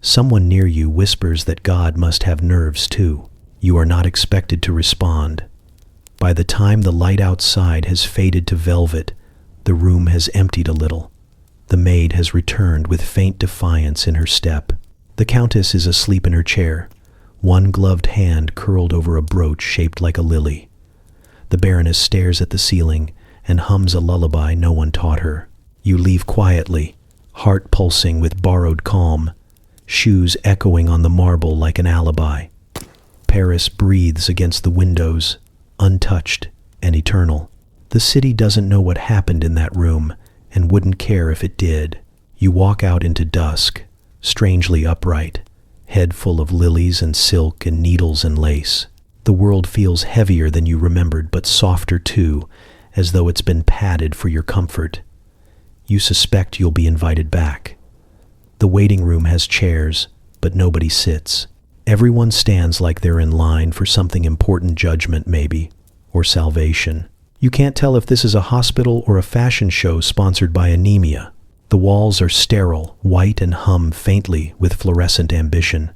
Someone near you whispers that God must have nerves too. You are not expected to respond. By the time the light outside has faded to velvet, the room has emptied a little. The maid has returned with faint defiance in her step. The Countess is asleep in her chair, one gloved hand curled over a brooch shaped like a lily. The Baroness stares at the ceiling and hums a lullaby no one taught her. You leave quietly, heart pulsing with borrowed calm, shoes echoing on the marble like an alibi. Paris breathes against the windows, untouched and eternal. The city doesn't know what happened in that room and wouldn't care if it did. You walk out into dusk, strangely upright, head full of lilies and silk and needles and lace. The world feels heavier than you remembered, but softer too, as though it's been padded for your comfort. You suspect you'll be invited back. The waiting room has chairs, but nobody sits. Everyone stands like they're in line for something important, judgment maybe, or salvation. You can't tell if this is a hospital or a fashion show sponsored by anemia. The walls are sterile, white, and hum faintly with fluorescent ambition.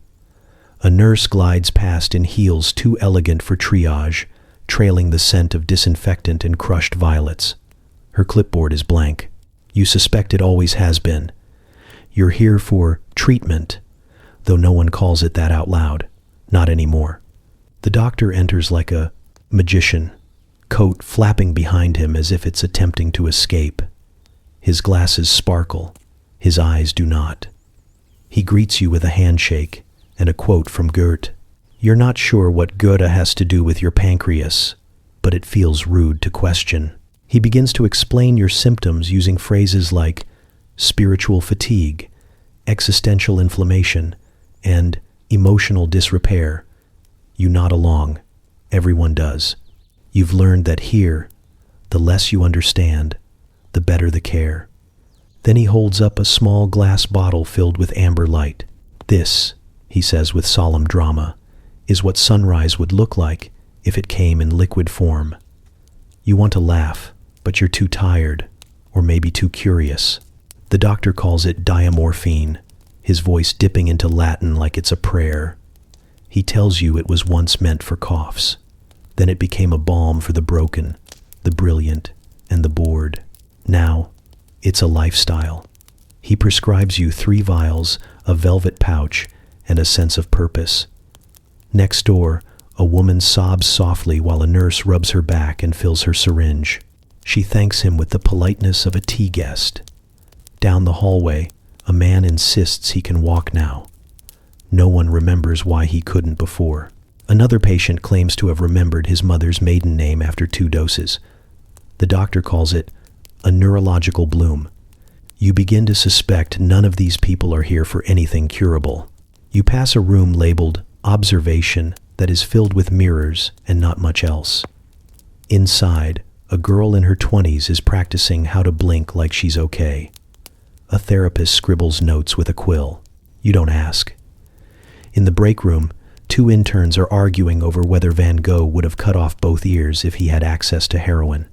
A nurse glides past in heels too elegant for triage, trailing the scent of disinfectant and crushed violets. Her clipboard is blank. You suspect it always has been. You're here for treatment, though no one calls it that out loud. Not anymore. The doctor enters like a magician, coat flapping behind him as if it's attempting to escape. His glasses sparkle, his eyes do not. He greets you with a handshake and a quote from Goethe. You're not sure what Goethe has to do with your pancreas, but it feels rude to question. He begins to explain your symptoms using phrases like spiritual fatigue, existential inflammation, and emotional disrepair. You nod along. Everyone does. You've learned that here, the less you understand, the better the care. Then he holds up a small glass bottle filled with amber light. This, he says with solemn drama, is what sunrise would look like if it came in liquid form. You want to laugh, but you're too tired, or maybe too curious. The doctor calls it diamorphine, his voice dipping into Latin like it's a prayer. He tells you it was once meant for coughs. Then it became a balm for the broken, the brilliant, and the bored. Now, it's a lifestyle. He prescribes you 3 vials, a velvet pouch, and a sense of purpose. Next door, a woman sobs softly while a nurse rubs her back and fills her syringe. She thanks him with the politeness of a tea guest. Down the hallway, a man insists he can walk now. No one remembers why he couldn't before. Another patient claims to have remembered his mother's maiden name after 2 doses. The doctor calls it a neurological bloom. You begin to suspect none of these people are here for anything curable. You pass a room labeled observation that is filled with mirrors and not much else. Inside, a girl in her 20s is practicing how to blink like she's okay. A therapist scribbles notes with a quill. You don't ask. In the break room, 2 interns are arguing over whether Van Gogh would have cut off both ears if he had access to heroin.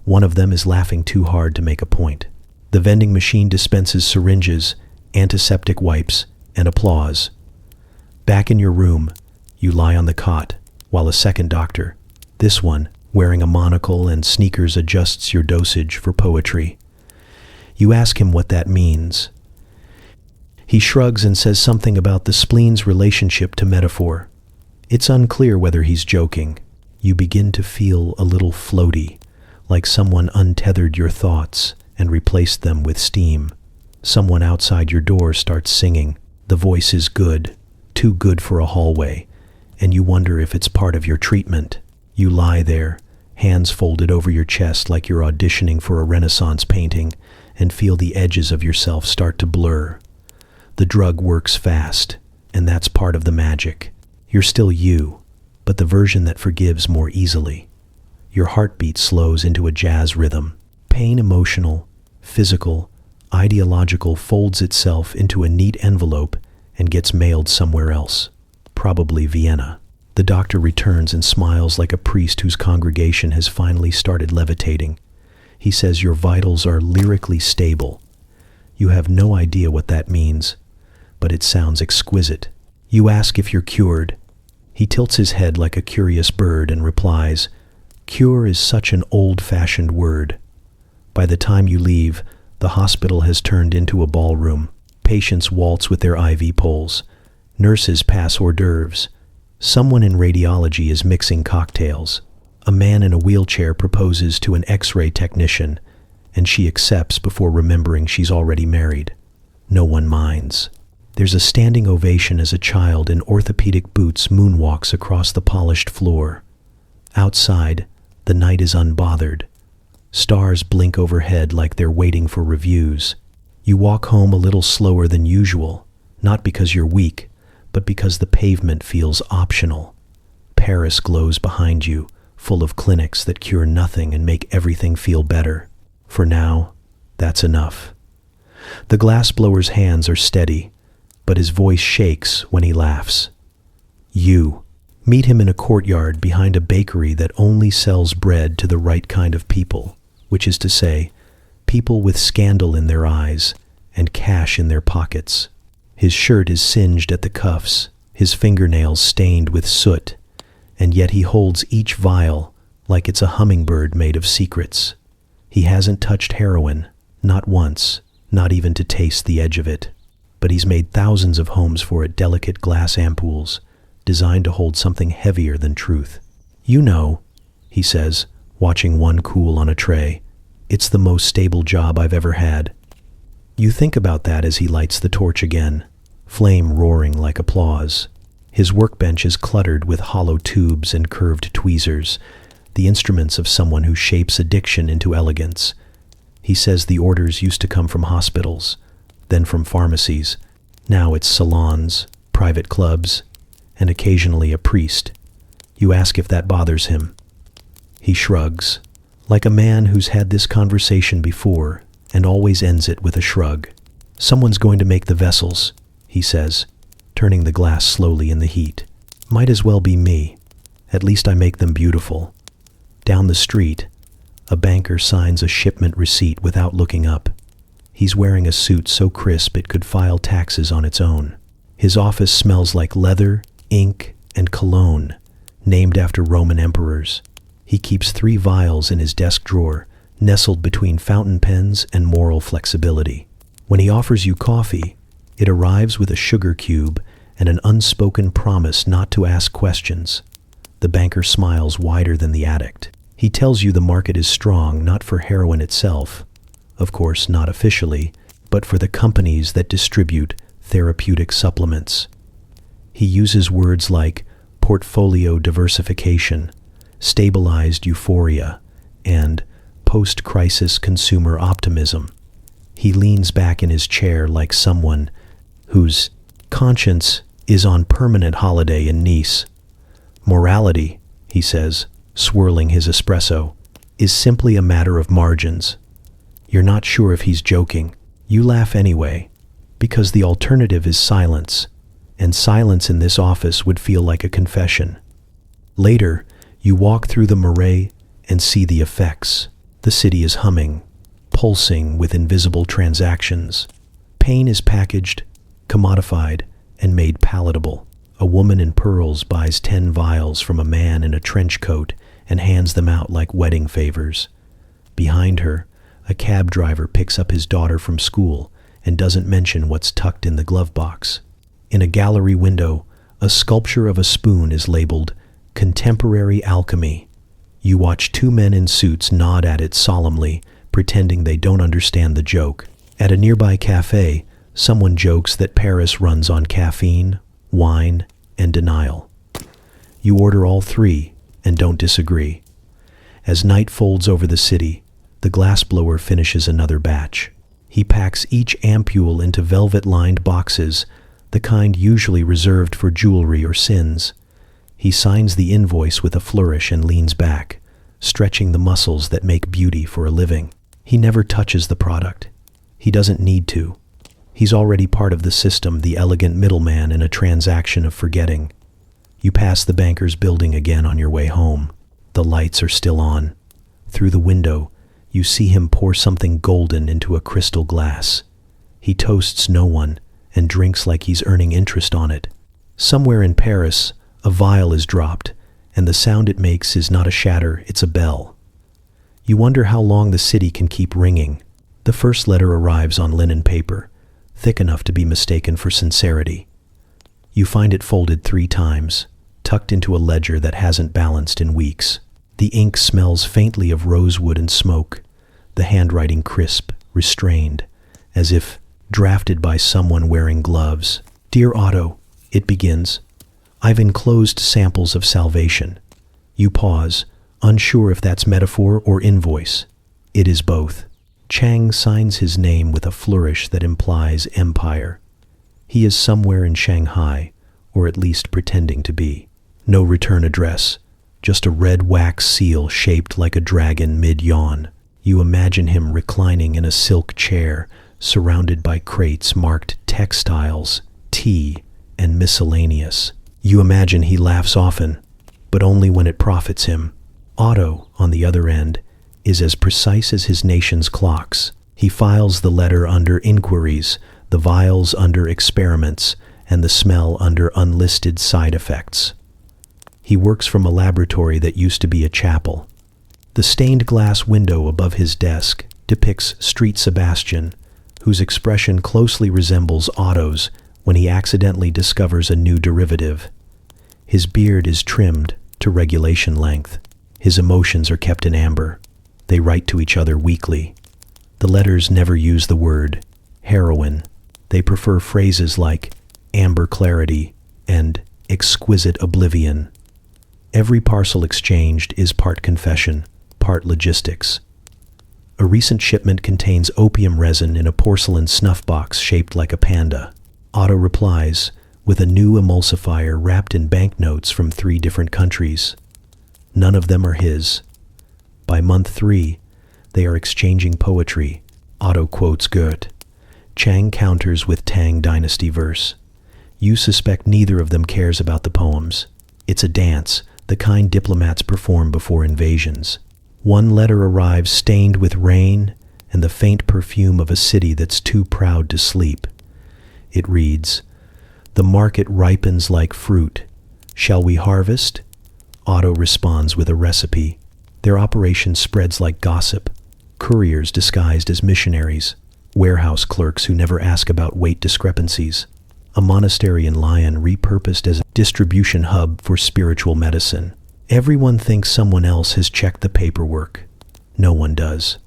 One of them is laughing too hard to make a point. The vending machine dispenses syringes, antiseptic wipes, and applause. Back in your room, you lie on the cot, while a second doctor, this one, wearing a monocle and sneakers, adjusts your dosage for poetry. You ask him what that means. He shrugs and says something about the spleen's relationship to metaphor. It's unclear whether he's joking. You begin to feel a little floaty, like someone untethered your thoughts and replaced them with steam. Someone outside your door starts singing. The voice is good, too good for a hallway, and you wonder if it's part of your treatment. You lie there, hands folded over your chest like you're auditioning for a Renaissance painting, and feel the edges of yourself start to blur. The drug works fast, and that's part of the magic. You're still you, but the version that forgives more easily. Your heartbeat slows into a jazz rhythm. Pain, emotional, physical, ideological, folds itself into a neat envelope and gets mailed somewhere else, probably Vienna. The doctor returns and smiles like a priest whose congregation has finally started levitating. He says your vitals are lyrically stable. You have no idea what that means, but it sounds exquisite. You ask if you're cured. He tilts his head like a curious bird and replies, "Cure is such an old-fashioned word." By the time you leave, the hospital has turned into a ballroom. Patients waltz with their IV poles. Nurses pass hors d'oeuvres. Someone in radiology is mixing cocktails. A man in a wheelchair proposes to an X-ray technician, and she accepts before remembering she's already married. No one minds. There's a standing ovation as a child in orthopedic boots moonwalks across the polished floor. Outside, the night is unbothered. Stars blink overhead like they're waiting for reviews. You walk home a little slower than usual, not because you're weak, but because the pavement feels optional. Paris glows behind you, full of clinics that cure nothing and make everything feel better. For now, that's enough. The glassblower's hands are steady, but his voice shakes when he laughs. You meet him in a courtyard behind a bakery that only sells bread to the right kind of people, which is to say, people with scandal in their eyes and cash in their pockets. His shirt is singed at the cuffs, his fingernails stained with soot, and yet he holds each vial like it's a hummingbird made of secrets. He hasn't touched heroin, not once, not even to taste the edge of it. But he's made thousands of homes for it, delicate glass ampoules, designed to hold something heavier than truth. "You know," he says, watching one cool on a tray, "it's the most stable job I've ever had." You think about that as he lights the torch again, flame roaring like applause. His workbench is cluttered with hollow tubes and curved tweezers, the instruments of someone who shapes addiction into elegance. He says the orders used to come from hospitals, then from pharmacies. Now it's salons, private clubs, and occasionally a priest. You ask if that bothers him. He shrugs, like a man who's had this conversation before and always ends it with a shrug. "Someone's going to make the vessels," he says, turning the glass slowly in the heat. "Might as well be me. At least I make them beautiful." Down the street, a banker signs a shipment receipt without looking up. He's wearing a suit so crisp it could file taxes on its own. His office smells like leather, ink, and cologne, named after Roman emperors. He keeps 3 vials in his desk drawer, nestled between fountain pens and moral flexibility. When he offers you coffee, it arrives with a sugar cube and an unspoken promise not to ask questions. The banker smiles wider than the addict. He tells you the market is strong not for heroin itself, of course not officially, but for the companies that distribute therapeutic supplements. He uses words like portfolio diversification, stabilized euphoria, and post-crisis consumer optimism. He leans back in his chair like someone whose conscience is on permanent holiday in Nice. "Morality," he says, swirling his espresso, "is simply a matter of margins." You're not sure if he's joking. You laugh anyway, because the alternative is silence, and silence in this office would feel like a confession. Later, you walk through the Marais and see the effects. The city is humming, pulsing with invisible transactions. Pain is packaged, commodified, and made palatable. A woman in pearls buys 10 vials from a man in a trench coat and hands them out like wedding favors. Behind her, a cab driver picks up his daughter from school and doesn't mention what's tucked in the glove box. In a gallery window, a sculpture of a spoon is labeled "Contemporary Alchemy." You watch 2 men in suits nod at it solemnly pretending they don't understand the joke. At a nearby cafe, someone jokes that Paris runs on caffeine, wine, and denial. You order all three and don't disagree. As night folds over the city, the glassblower finishes another batch. He packs each ampule into velvet-lined boxes, the kind usually reserved for jewelry or sins. He signs the invoice with a flourish and leans back, stretching the muscles that make beauty for a living. He never touches the product. He doesn't need to. He's already part of the system, the elegant middleman in a transaction of forgetting. You pass the banker's building again on your way home. The lights are still on. Through the window, you see him pour something golden into a crystal glass. He toasts no one and drinks like he's earning interest on it. Somewhere in Paris, a vial is dropped, and the sound it makes is not a shatter, it's a bell. You wonder how long the city can keep ringing. The first letter arrives on linen paper, thick enough to be mistaken for sincerity. You find it folded 3 times, tucked into a ledger that hasn't balanced in weeks. The ink smells faintly of rosewood and smoke, the handwriting crisp, restrained, as if drafted by someone wearing gloves. Dear Otto, it begins, I've enclosed samples of salvation. You pause, unsure if that's metaphor or invoice. It is both. Chang signs his name with a flourish that implies empire. He is somewhere in Shanghai, or at least pretending to be. No return address, just a red wax seal shaped like a dragon mid-yawn. You imagine him reclining in a silk chair, surrounded by crates marked textiles, tea, and miscellaneous. You imagine he laughs often, but only when it profits him. Otto, on the other end, is as precise as his nation's clocks. He files the letter under inquiries, the vials under experiments, and the smell under unlisted side effects. He works from a laboratory that used to be a chapel. The stained glass window above his desk depicts Street Sebastian, whose expression closely resembles Otto's when he accidentally discovers a new derivative. His beard is trimmed to regulation length. His emotions are kept in amber. They write to each other weekly. The letters never use the word heroin. They prefer phrases like amber clarity and exquisite oblivion. Every parcel exchanged is part confession, part logistics. A recent shipment contains opium resin in a porcelain snuff box shaped like a panda. Otto replies with a new emulsifier wrapped in banknotes from 3 different countries. None of them are his. By month 3, they are exchanging poetry. Otto quotes Goethe. Chang counters with Tang Dynasty verse. You suspect neither of them cares about the poems. It's a dance, the kind diplomats perform before invasions. One letter arrives stained with rain and the faint perfume of a city that's too proud to sleep. It reads, "The market ripens like fruit. Shall we harvest?" Otto responds with a recipe. Their operation spreads like gossip. Couriers disguised as missionaries. Warehouse clerks who never ask about weight discrepancies. A monastery in Lyon repurposed as a distribution hub for spiritual medicine. Everyone thinks someone else has checked the paperwork. No one does.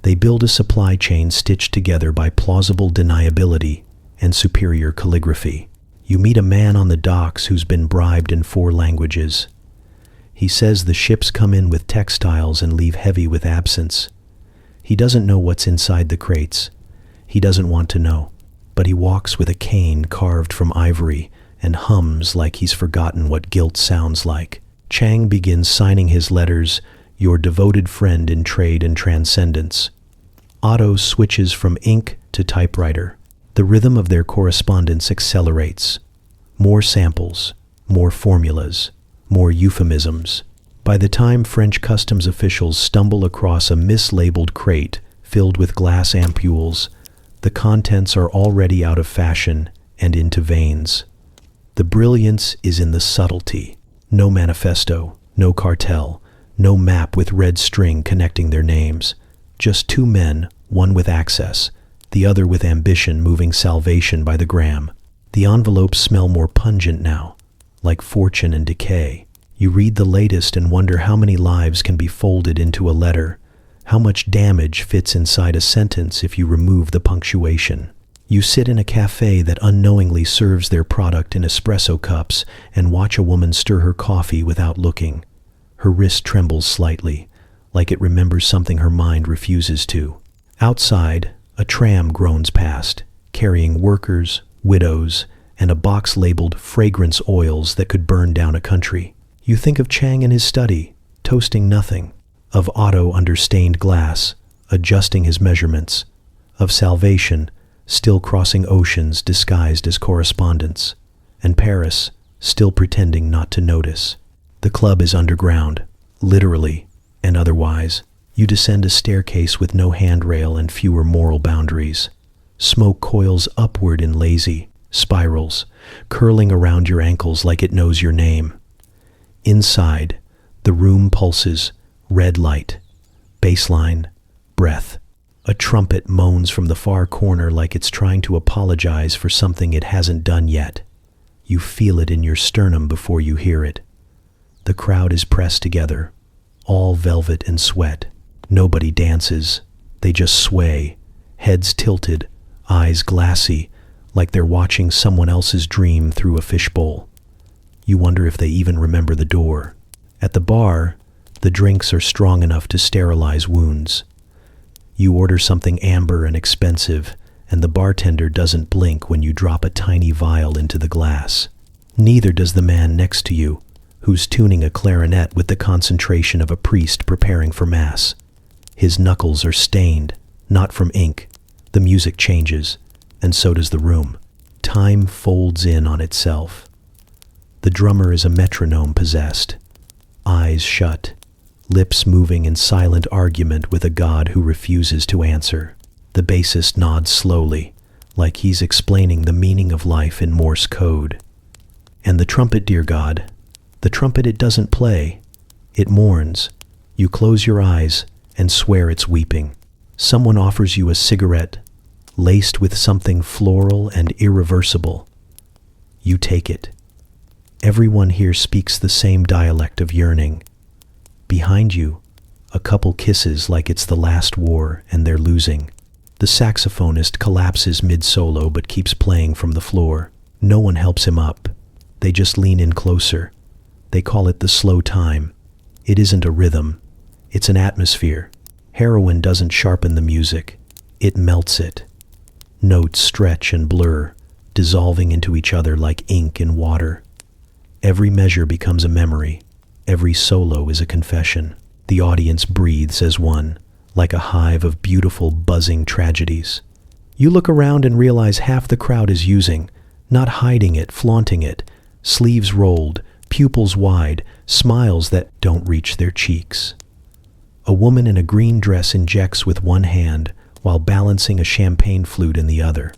They build a supply chain stitched together by plausible deniability and superior calligraphy. You meet a man on the docks who's been bribed in 4 languages. He says the ships come in with textiles and leave heavy with absence. He doesn't know what's inside the crates. He doesn't want to know. But he walks with a cane carved from ivory and hums like he's forgotten what guilt sounds like. Chang begins signing his letters, "Your devoted friend in trade and transcendence." Otto switches from ink to typewriter. The rhythm of their correspondence accelerates. More samples, more formulas, more euphemisms. By the time French customs officials stumble across a mislabeled crate filled with glass ampules, the contents are already out of fashion and into veins. The brilliance is in the subtlety. No manifesto, no cartel, no map with red string connecting their names. Just 2 men, one with access, the other with ambition moving salvation by the gram. The envelopes smell more pungent now, like fortune and decay. You read the latest and wonder how many lives can be folded into a letter, How much damage fits inside a sentence if you remove the punctuation? You sit in a cafe that unknowingly serves their product in espresso cups and watch a woman stir her coffee without looking. Her wrist trembles slightly, like it remembers something her mind refuses to. Outside, a tram groans past, carrying workers, widows, and a box labeled fragrance oils that could burn down a country. You think of Chang in his study, toasting nothing, of Otto under stained glass, adjusting his measurements, of Salvation, still crossing oceans disguised as correspondence, and Paris, still pretending not to notice. The club is underground, literally and otherwise. You descend a staircase with no handrail and fewer moral boundaries. Smoke coils upward in lazy spirals, curling around your ankles like it knows your name. Inside, the room pulses, red light, baseline, breath. A trumpet moans from the far corner like it's trying to apologize for something it hasn't done yet. You feel it in your sternum before you hear it. The crowd is pressed together, all velvet and sweat. Nobody dances. They just sway, heads tilted, eyes glassy, like they're watching someone else's dream through a fishbowl. You wonder if they even remember the door. At the bar, the drinks are strong enough to sterilize wounds. You order something amber and expensive, and the bartender doesn't blink when you drop a tiny vial into the glass. Neither does the man next to you, who's tuning a clarinet with the concentration of a priest preparing for mass. His knuckles are stained, not from ink. The music changes, and so does the room. Time folds in on itself. The drummer is a metronome possessed, eyes shut, lips moving in silent argument with a god who refuses to answer. The bassist nods slowly, like he's explaining the meaning of life in Morse code. And the trumpet, dear God, the trumpet, it doesn't play. It mourns. You close your eyes and swear it's weeping. Someone offers you a cigarette, laced with something floral and irreversible. You take it. Everyone here speaks the same dialect of yearning. Behind you, a couple kisses like it's the last war and they're losing. The saxophonist collapses mid-solo but keeps playing from the floor. No one helps him up. They just lean in closer. They call it the slow time. It isn't a rhythm. It's an atmosphere. Heroin doesn't sharpen the music. It melts it. Notes stretch and blur, dissolving into each other like ink in water. Every measure becomes a memory. Every solo is a confession. The audience breathes as one, like a hive of beautiful, buzzing tragedies. You look around and realize half the crowd is using, not hiding it, flaunting it, sleeves rolled, pupils wide, smiles that don't reach their cheeks. A woman in a green dress injects with one hand while balancing a champagne flute in the other.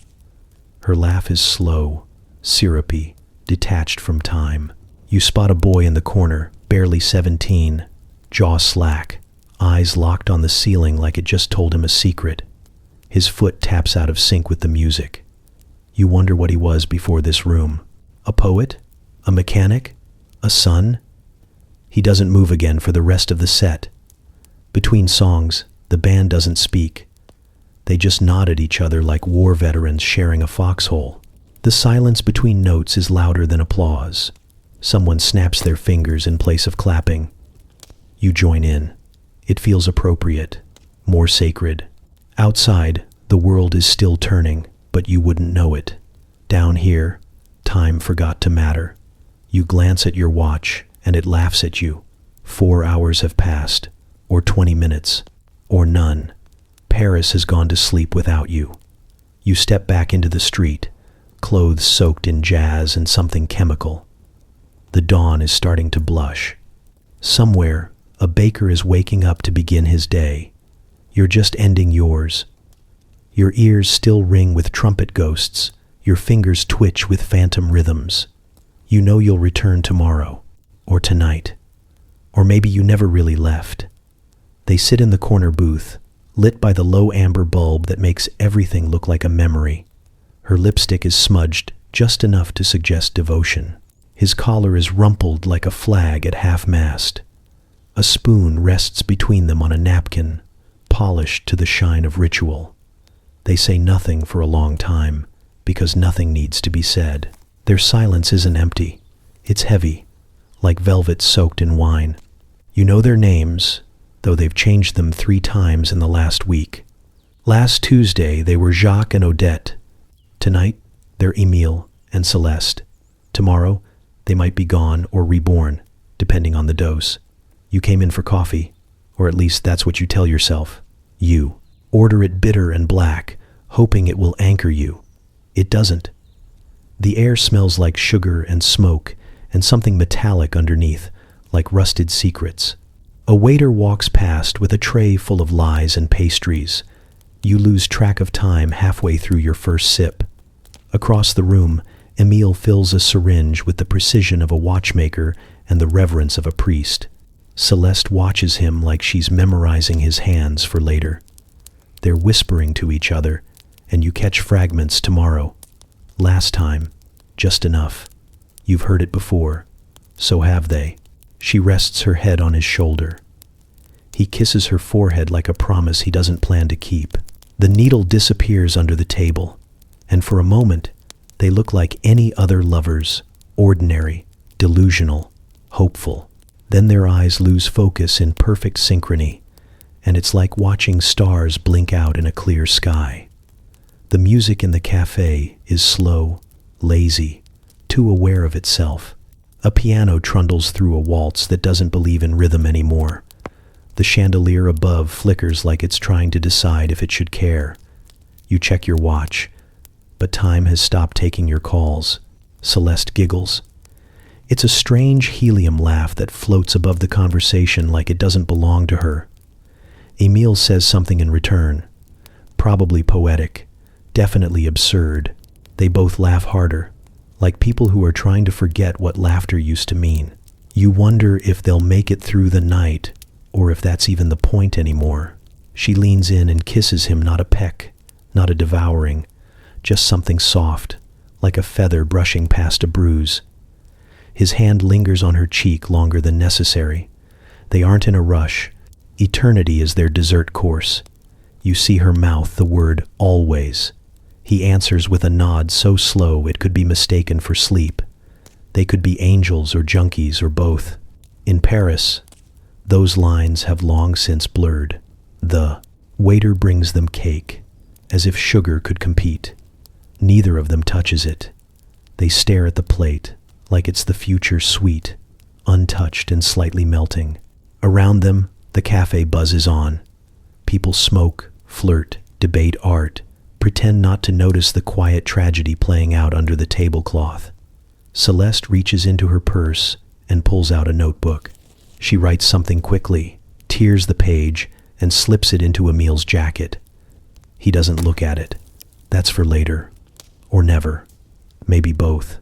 Her laugh is slow, syrupy, detached from time. You spot a boy in the corner, barely 17, jaw slack, eyes locked on the ceiling like it just told him a secret. His foot taps out of sync with the music. You wonder what he was before this room. A poet? A mechanic? A son? He doesn't move again for the rest of the set. Between songs, the band doesn't speak. They just nod at each other like war veterans sharing a foxhole. The silence between notes is louder than applause. Someone snaps their fingers in place of clapping. You join in. It feels appropriate, more sacred. Outside, the world is still turning, but you wouldn't know it. Down here, time forgot to matter. You glance at your watch, and it laughs at you. 4 hours have passed, or 20 minutes, or none. Paris has gone to sleep without you. You step back into the street, clothes soaked in jazz and something chemical. The dawn is starting to blush. Somewhere, a baker is waking up to begin his day. You're just ending yours. Your ears still ring with trumpet ghosts. Your fingers twitch with phantom rhythms. You know you'll return tomorrow, or tonight, or maybe you never really left. They sit in the corner booth, lit by the low amber bulb that makes everything look like a memory. Her lipstick is smudged just enough to suggest devotion. His collar is rumpled like a flag at half-mast. A spoon rests between them on a napkin, polished to the shine of ritual. They say nothing for a long time, because nothing needs to be said. Their silence isn't empty. It's heavy, like velvet soaked in wine. You know their names, though they've changed them 3 times in the last week. Last Tuesday, they were Jacques and Odette. Tonight, they're Emile and Celeste. Tomorrow, they might be gone or reborn, depending on the dose. You came in for coffee, or at least that's what you tell yourself. You order it bitter and black, hoping it will anchor you. It doesn't. The air smells like sugar and smoke and something metallic underneath, like rusted secrets. A waiter walks past with a tray full of lies and pastries. You lose track of time halfway through your first sip. Across the room, Emile fills a syringe with the precision of a watchmaker and the reverence of a priest. Celeste watches him like she's memorizing his hands for later. They're whispering to each other, and you catch fragments tomorrow. Last time, just enough. You've heard it before. So have they. She rests her head on his shoulder. He kisses her forehead like a promise he doesn't plan to keep. The needle disappears under the table, and for a moment, they look like any other lovers, ordinary, delusional, hopeful. Then their eyes lose focus in perfect synchrony, and it's like watching stars blink out in a clear sky. The music in the cafe is slow, lazy, too aware of itself. A piano trundles through a waltz that doesn't believe in rhythm anymore. The chandelier above flickers like it's trying to decide if it should care. You check your watch, but time has stopped taking your calls. Celeste giggles. It's a strange helium laugh that floats above the conversation like it doesn't belong to her. Emile says something in return. Probably poetic, definitely absurd. They both laugh harder, like people who are trying to forget what laughter used to mean. You wonder if they'll make it through the night, or if that's even the point anymore. She leans in and kisses him, not a peck, not a devouring, just something soft, like a feather brushing past a bruise. His hand lingers on her cheek longer than necessary. They aren't in a rush. Eternity is their dessert course. You see her mouth the word always. He answers with a nod so slow it could be mistaken for sleep. They could be angels or junkies or both. In Paris, those lines have long since blurred. The waiter brings them cake, as if sugar could compete. Neither of them touches it. They stare at the plate, like it's the future sweet, untouched and slightly melting. Around them, the cafe buzzes on. People smoke, flirt, debate art, pretend not to notice the quiet tragedy playing out under the tablecloth. Celeste reaches into her purse and pulls out a notebook. She writes something quickly, tears the page, and slips it into Emile's jacket. He doesn't look at it. That's for later. Or never. Maybe both.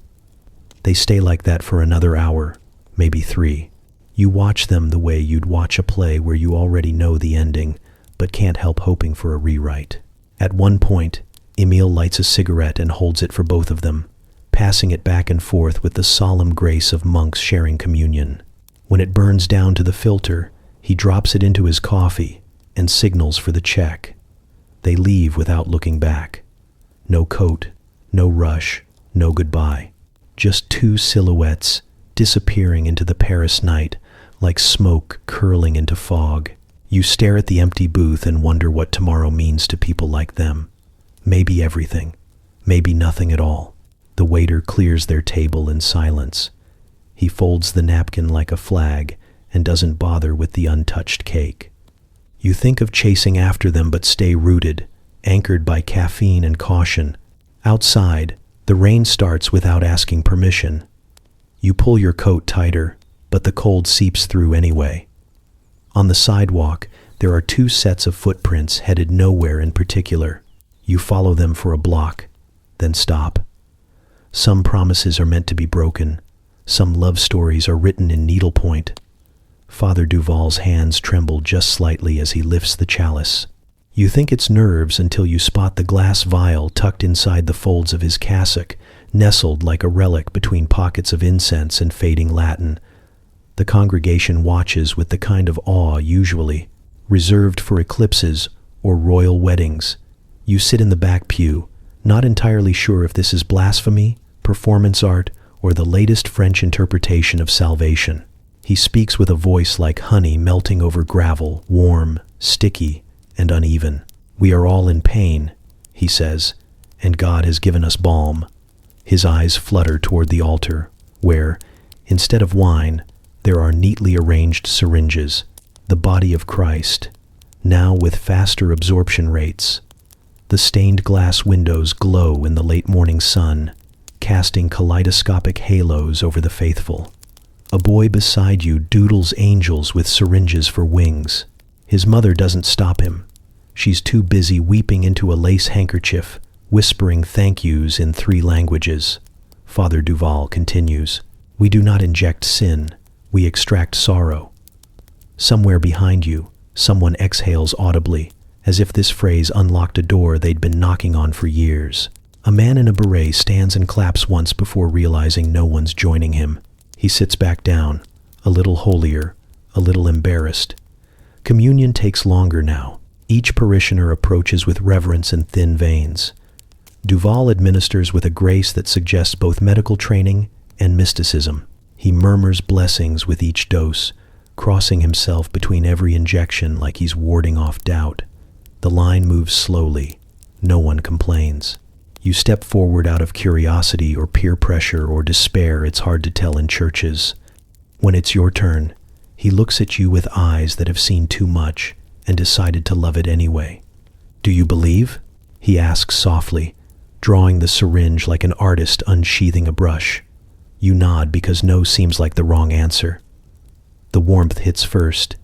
They stay like that for another hour, maybe 3. You watch them the way you'd watch a play where you already know the ending, but can't help hoping for a rewrite. At one point, Emile lights a cigarette and holds it for both of them, passing it back and forth with the solemn grace of monks sharing communion. When it burns down to the filter, he drops it into his coffee and signals for the check. They leave without looking back. No coat, no rush, no goodbye. Just 2 silhouettes disappearing into the Paris night like smoke curling into fog. You stare at the empty booth and wonder what tomorrow means to people like them. Maybe everything, maybe nothing at all. The waiter clears their table in silence. He folds the napkin like a flag and doesn't bother with the untouched cake. You think of chasing after them but stay rooted, anchored by caffeine and caution. Outside, the rain starts without asking permission. You pull your coat tighter, but the cold seeps through anyway. On the sidewalk, there are 2 sets of footprints headed nowhere in particular. You follow them for a block, then stop. Some promises are meant to be broken. Some love stories are written in needlepoint. Father Duval's hands tremble just slightly as he lifts the chalice. You think it's nerves until you spot the glass vial tucked inside the folds of his cassock, nestled like a relic between pockets of incense and fading Latin. The congregation watches with the kind of awe usually reserved for eclipses or royal weddings. You sit in the back pew, not entirely sure if this is blasphemy, performance art, or the latest French interpretation of salvation. He speaks with a voice like honey melting over gravel, warm, sticky, and uneven. "We are all in pain," he says, "and God has given us balm." His eyes flutter toward the altar, where, instead of wine, there are neatly arranged syringes, the body of Christ, now with faster absorption rates. The stained glass windows glow in the late morning sun, casting kaleidoscopic halos over the faithful. A boy beside you doodles angels with syringes for wings. His mother doesn't stop him. She's too busy weeping into a lace handkerchief, whispering thank yous in 3 languages. Father Duval continues, "We do not inject sin, we extract sorrow." Somewhere behind you, someone exhales audibly, as if this phrase unlocked a door they'd been knocking on for years. A man in a beret stands and claps once before realizing no one's joining him. He sits back down, a little holier, a little embarrassed. Communion takes longer now. Each parishioner approaches with reverence and thin veins. Duval administers with a grace that suggests both medical training and mysticism. He murmurs blessings with each dose, crossing himself between every injection like he's warding off doubt. The line moves slowly. No one complains. You step forward out of curiosity or peer pressure or despair. It's hard to tell in churches. When it's your turn, he looks at you with eyes that have seen too much and decided to love it anyway. "Do you believe?" he asks softly, drawing the syringe like an artist unsheathing a brush. You nod because no seems like the wrong answer. The warmth hits first,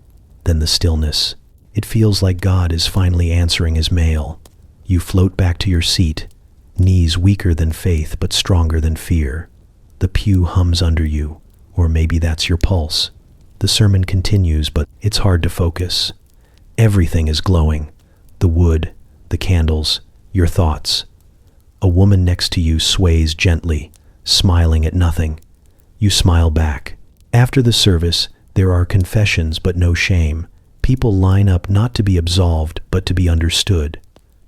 then the stillness. It feels like God is finally answering his mail. You float back to your seat, knees weaker than faith but stronger than fear. The pew hums under you, or maybe that's your pulse. The sermon continues, but it's hard to focus. Everything is glowing. The wood, the candles, your thoughts. A woman next to you sways gently, smiling at nothing. You smile back. After the service, there are confessions but no shame. People line up not to be absolved but to be understood.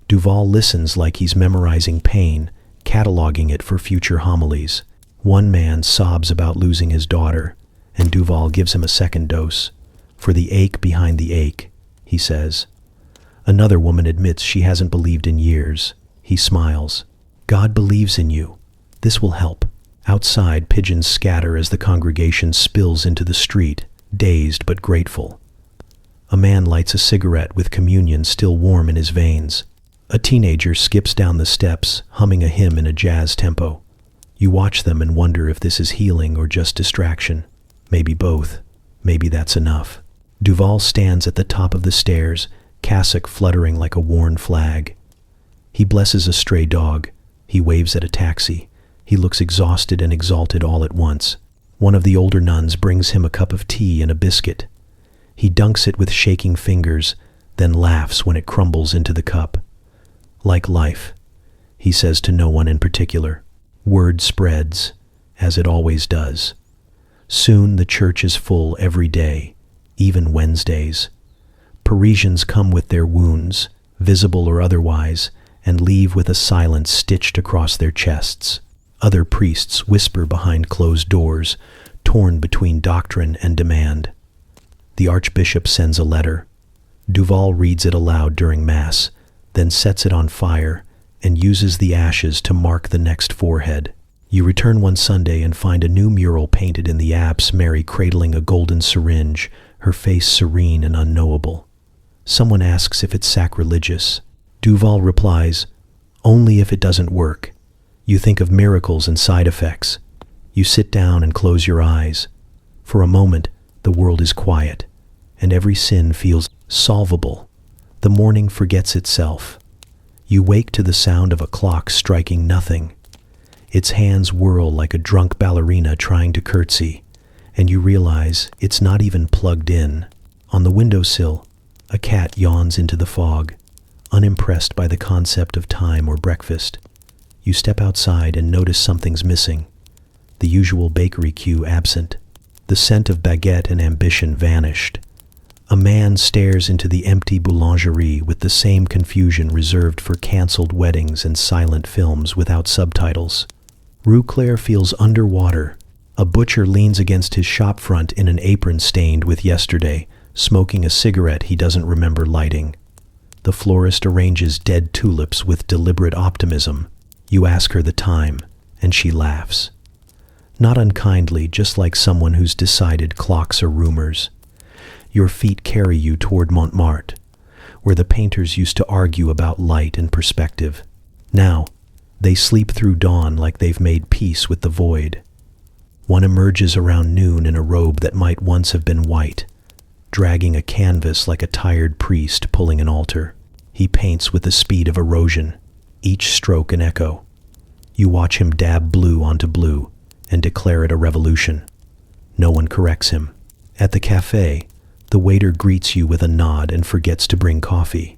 Duval listens like he's memorizing pain, cataloging it for future homilies. One man sobs about losing his daughter, and Duval gives him a second dose. "For the ache behind the ache," he says. Another woman admits she hasn't believed in years. He smiles. "God believes in you. This will help." Outside, pigeons scatter as the congregation spills into the street, dazed but grateful. A man lights a cigarette with communion still warm in his veins. A teenager skips down the steps, humming a hymn in a jazz tempo. You watch them and wonder if this is healing or just distraction. Maybe both. Maybe that's enough. Duval stands at the top of the stairs, cassock fluttering like a worn flag. He blesses a stray dog. He waves at a taxi. He looks exhausted and exalted all at once. One of the older nuns brings him a cup of tea and a biscuit. He dunks it with shaking fingers, then laughs when it crumbles into the cup. "Like life," he says to no one in particular. Word spreads, as it always does. Soon the church is full every day, even Wednesdays. Parisians come with their wounds, visible or otherwise, and leave with a silence stitched across their chests. Other priests whisper behind closed doors, torn between doctrine and demand. The archbishop sends a letter. Duval reads it aloud during Mass, then sets it on fire and uses the ashes to mark the next forehead. You return one Sunday and find a new mural painted in the apse, Mary cradling a golden syringe, her face serene and unknowable. Someone asks if it's sacrilegious. Duval replies, "Only if it doesn't work." You think of miracles and side effects. You sit down and close your eyes. For a moment, the world is quiet, and every sin feels solvable. The morning forgets itself. You wake to the sound of a clock striking nothing. Its hands whirl like a drunk ballerina trying to curtsy, and you realize it's not even plugged in. On the windowsill, a cat yawns into the fog, unimpressed by the concept of time or breakfast. You step outside and notice something's missing. The usual bakery queue absent. The scent of baguette and ambition vanished. A man stares into the empty boulangerie with the same confusion reserved for cancelled weddings and silent films without subtitles. Rue Claire feels underwater. A butcher leans against his shop front in an apron stained with yesterday, smoking a cigarette he doesn't remember lighting. The florist arranges dead tulips with deliberate optimism. You ask her the time, and she laughs. Not unkindly, just like someone who's decided clocks are rumors. Your feet carry you toward Montmartre, where the painters used to argue about light and perspective. Now, they sleep through dawn like they've made peace with the void. One emerges around noon in a robe that might once have been white, dragging a canvas like a tired priest pulling an altar. He paints with the speed of erosion, each stroke an echo. You watch him dab blue onto blue and declare it a revolution. No one corrects him. At the cafe, the waiter greets you with a nod and forgets to bring coffee.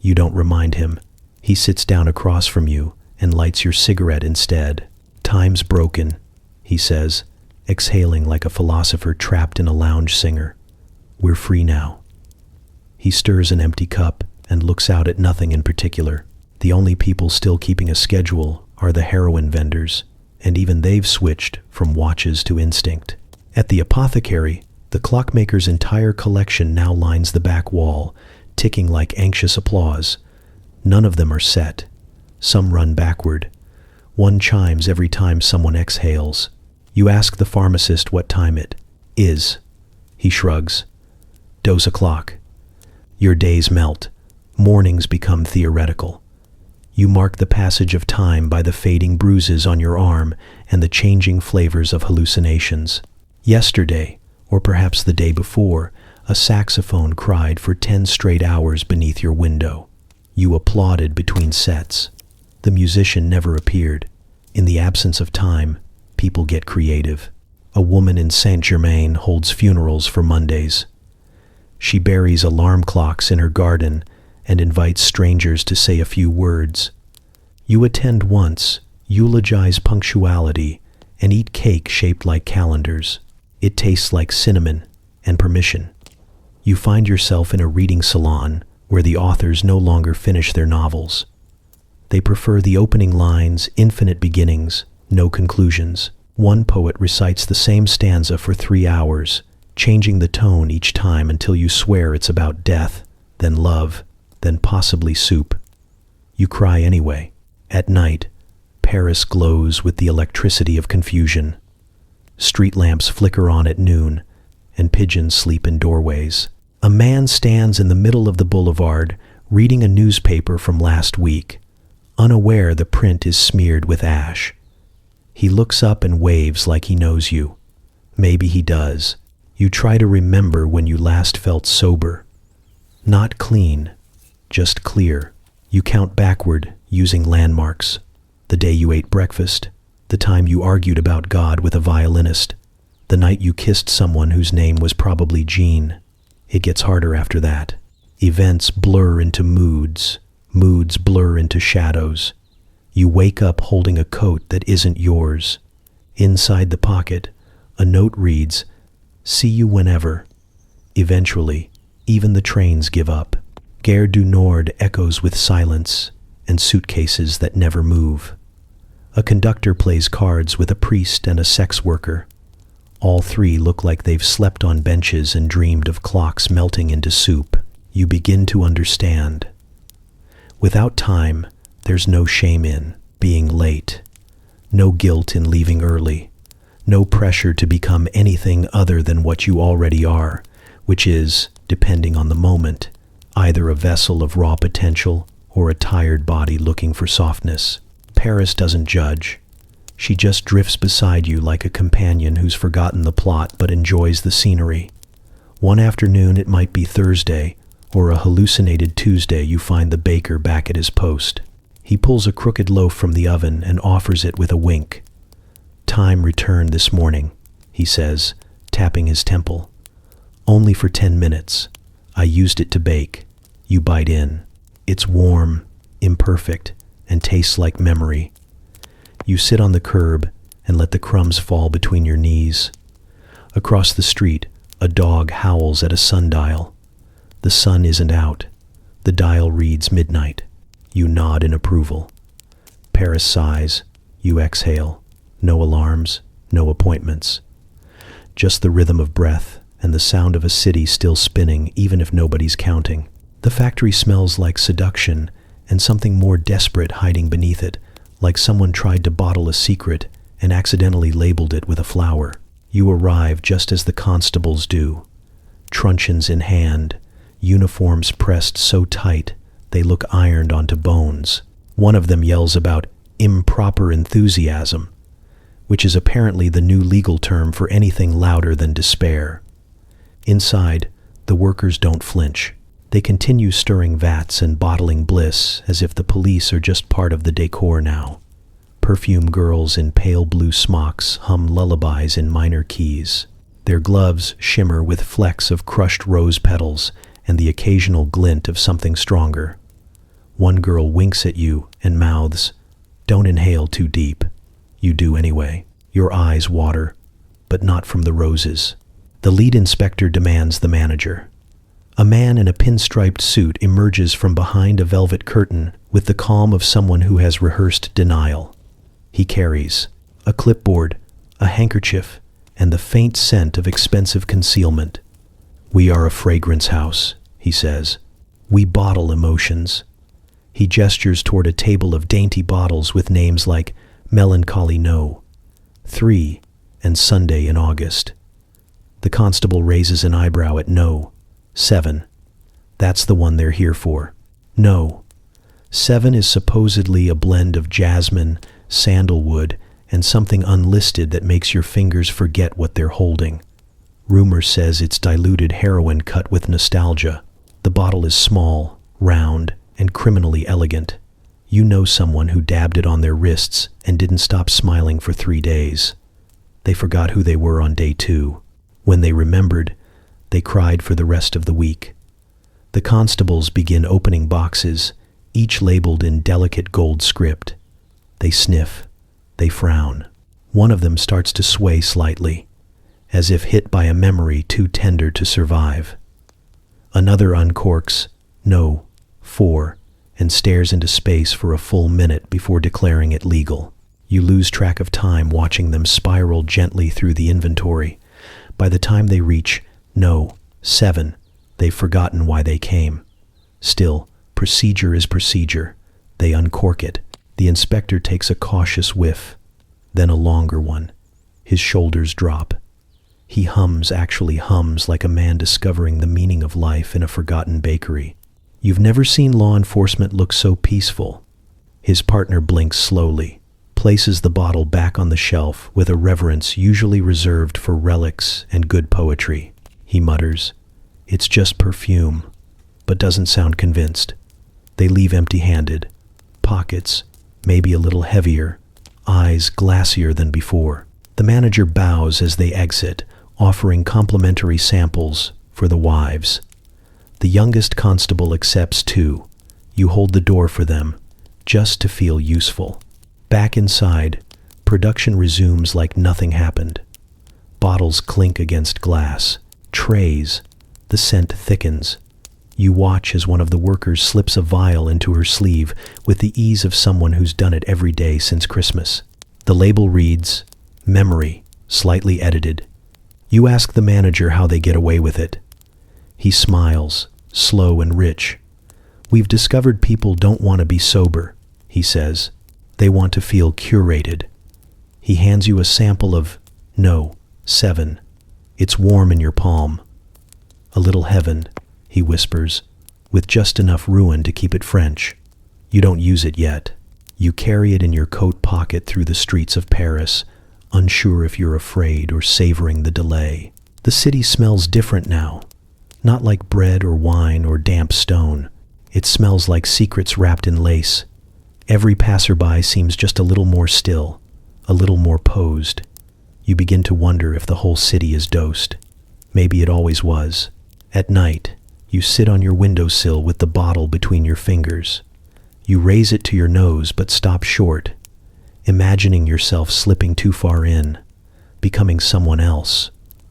You don't remind him. He sits down across from you and lights your cigarette instead. Time's broken, he says, exhaling like a philosopher trapped in a lounge singer. We're free now. He stirs an empty cup and looks out at nothing in particular. The only people still keeping a schedule are the heroin vendors, and even they've switched from watches to instinct. At the apothecary, the clockmaker's entire collection now lines the back wall, ticking like anxious applause. None of them are set. Some run backward. One chimes every time someone exhales. You ask the pharmacist what time it is. He shrugs. 2:00. Your days melt. Mornings become theoretical. You mark the passage of time by the fading bruises on your arm and the changing flavors of hallucinations. Yesterday, or perhaps the day before, a saxophone cried for 10 straight hours beneath your window. You applauded between sets. The musician never appeared. In the absence of time, people get creative. A woman in Saint-Germain holds funerals for Mondays. She buries alarm clocks in her garden and invites strangers to say a few words. You attend once, eulogize punctuality, and eat cake shaped like calendars. It tastes like cinnamon and permission. You find yourself in a reading salon where the authors no longer finish their novels. They prefer the opening lines, infinite beginnings, no conclusions. One poet recites the same stanza for 3 hours, changing the tone each time until you swear it's about death, then love, then possibly soup. You cry anyway. At night, Paris glows with the electricity of confusion. Street lamps flicker on at noon, and pigeons sleep in doorways. A man stands in the middle of the boulevard, reading a newspaper from last week, unaware the print is smeared with ash. He looks up and waves like he knows you. Maybe he does. You try to remember when you last felt sober. Not clean, just clear. You count backward, using landmarks. The day you ate breakfast, the time you argued about God with a violinist, the night you kissed someone whose name was probably Jean. It gets harder after that. Events blur into moods. Moods blur into shadows. You wake up holding a coat that isn't yours. Inside the pocket, a note reads, "See you whenever." Eventually, even the trains give up. Gare du Nord echoes with silence and suitcases that never move. A conductor plays cards with a priest and a sex worker. All three look like they've slept on benches and dreamed of clocks melting into soup. You begin to understand. Without time, there's no shame in being late, no guilt in leaving early, no pressure to become anything other than what you already are, which is, depending on the moment, either a vessel of raw potential or a tired body looking for softness. Paris doesn't judge. She just drifts beside you like a companion who's forgotten the plot but enjoys the scenery. One afternoon it might be Thursday, or a hallucinated Tuesday you find the baker back at his post. He pulls a crooked loaf from the oven and offers it with a wink. "Time returned this morning," he says, tapping his temple. "Only for 10 minutes. I used it to bake." You bite in. It's warm, imperfect, and tastes like memory. You sit on the curb and let the crumbs fall between your knees. Across the street, A dog howls at a sundial. The sun isn't out. The dial reads midnight. You nod in approval. Paris sighs. You exhale. No alarms, no appointments. Just the rhythm of breath and the sound of a city still spinning even if nobody's counting. The factory smells like seduction and something more desperate hiding beneath it, like someone tried to bottle a secret and accidentally labeled it with a flower. You arrive just as the constables do, truncheons in hand, uniforms pressed so tight they look ironed onto bones. One of them yells about improper enthusiasm, which is apparently the new legal term for anything louder than despair. Inside, the workers don't flinch. They continue stirring vats and bottling bliss as if the police are just part of the decor now. Perfume girls in pale blue smocks hum lullabies in minor keys. Their gloves shimmer with flecks of crushed rose petals and the occasional glint of something stronger. One girl winks at you and mouths, "Don't inhale too deep." You do anyway. Your eyes water, but not from the roses. The lead inspector demands the manager. A man in a pinstriped suit emerges from behind a velvet curtain with the calm of someone who has rehearsed denial. He carries a clipboard, a handkerchief, and the faint scent of expensive concealment. "We are a fragrance house," he says. "We bottle emotions." He gestures toward a table of dainty bottles with names like Melancholy No, 3, and Sunday in August. The constable raises an eyebrow at No, 7. That's the one they're here for. No, 7 is supposedly a blend of jasmine, sandalwood, and something unlisted that makes your fingers forget what they're holding. Rumor says it's diluted heroin cut with nostalgia. The bottle is small, round, and criminally elegant. You know someone who dabbed it on their wrists and didn't stop smiling for 3 days. They forgot who they were on day 2. When they remembered, they cried for the rest of the week. The constables begin opening boxes, each labeled in delicate gold script. They sniff. They frown. One of them starts to sway slightly, as if hit by a memory too tender to survive. Another uncorks, No, 4, and stares into space for a full minute before declaring it legal. You lose track of time watching them spiral gently through the inventory. By the time they reach No, 7, they've forgotten why they came. Still, procedure is procedure. They uncork it. The inspector takes a cautious whiff, then a longer one. His shoulders drop. He actually hums like a man discovering the meaning of life in a forgotten bakery. You've never seen law enforcement look so peaceful. His partner blinks slowly, places the bottle back on the shelf with a reverence usually reserved for relics and good poetry. He mutters, "It's just perfume," but doesn't sound convinced. They leave empty-handed. Pockets, maybe a little heavier, eyes glassier than before. The manager bows as they exit, offering complimentary samples for the wives. The youngest constable accepts too. You hold the door for them, just to feel useful. Back inside, production resumes like nothing happened. Bottles clink against glass. Trays. The scent thickens. You watch as one of the workers slips a vial into her sleeve with the ease of someone who's done it every day since Christmas. The label reads, "Memory, slightly edited." You ask the manager how they get away with it. He smiles, slow and rich. "We've discovered people don't want to be sober," he says. "They want to feel curated." He hands you a sample of No, 7. It's warm in your palm. "A little heaven," he whispers, "with just enough ruin to keep it French." You don't use it yet. You carry it in your coat pocket through the streets of Paris, unsure if you're afraid or savoring the delay. The city smells different now. Not like bread or wine or damp stone. It smells like secrets wrapped in lace. Every passerby seems just a little more still, a little more posed. You begin to wonder if the whole city is dosed. Maybe it always was. At night, you sit on your windowsill with the bottle between your fingers. You raise it to your nose but stop short, imagining yourself slipping too far in, becoming someone else,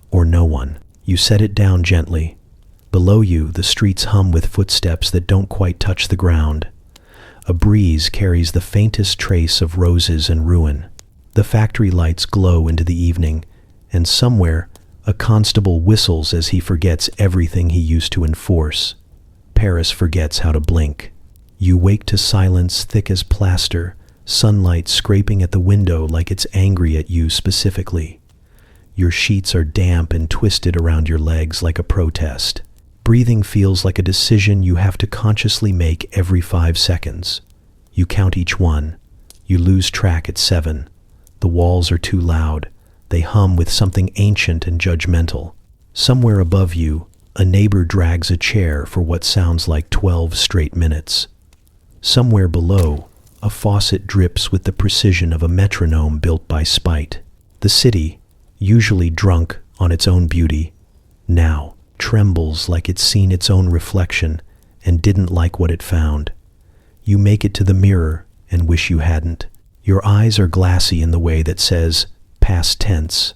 or no one. You set it down gently. Below you, the streets hum with footsteps that don't quite touch the ground. A breeze carries the faintest trace of roses and ruin. The factory lights glow into the evening, and somewhere, a constable whistles as he forgets everything he used to enforce. Paris forgets how to blink. You wake to silence thick as plaster, sunlight scraping at the window like it's angry at you specifically. Your sheets are damp and twisted around your legs like a protest. Breathing feels like a decision you have to consciously make every 5 seconds. You count each one. You lose track at 7. The walls are too loud. They hum with something ancient and judgmental. Somewhere above you, a neighbor drags a chair for what sounds like 12 straight minutes. Somewhere below, a faucet drips with the precision of a metronome built by spite. The city, usually drunk on its own beauty, now trembles like it's seen its own reflection and didn't like what it found. You make it to the mirror and wish you hadn't. Your eyes are glassy in the way that says past tense,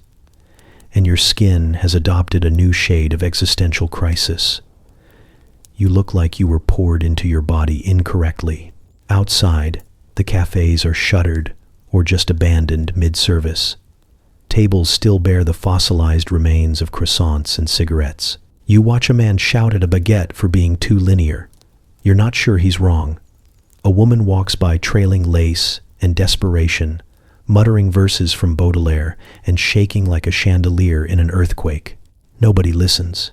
and your skin has adopted a new shade of existential crisis. You look like you were poured into your body incorrectly. Outside, the cafes are shuttered or just abandoned mid-service. Tables still bear the fossilized remains of croissants and cigarettes. You watch a man shout at a baguette for being too linear. You're not sure he's wrong. A woman walks by trailing lace and desperation, muttering verses from Baudelaire and shaking like a chandelier in an earthquake. Nobody listens.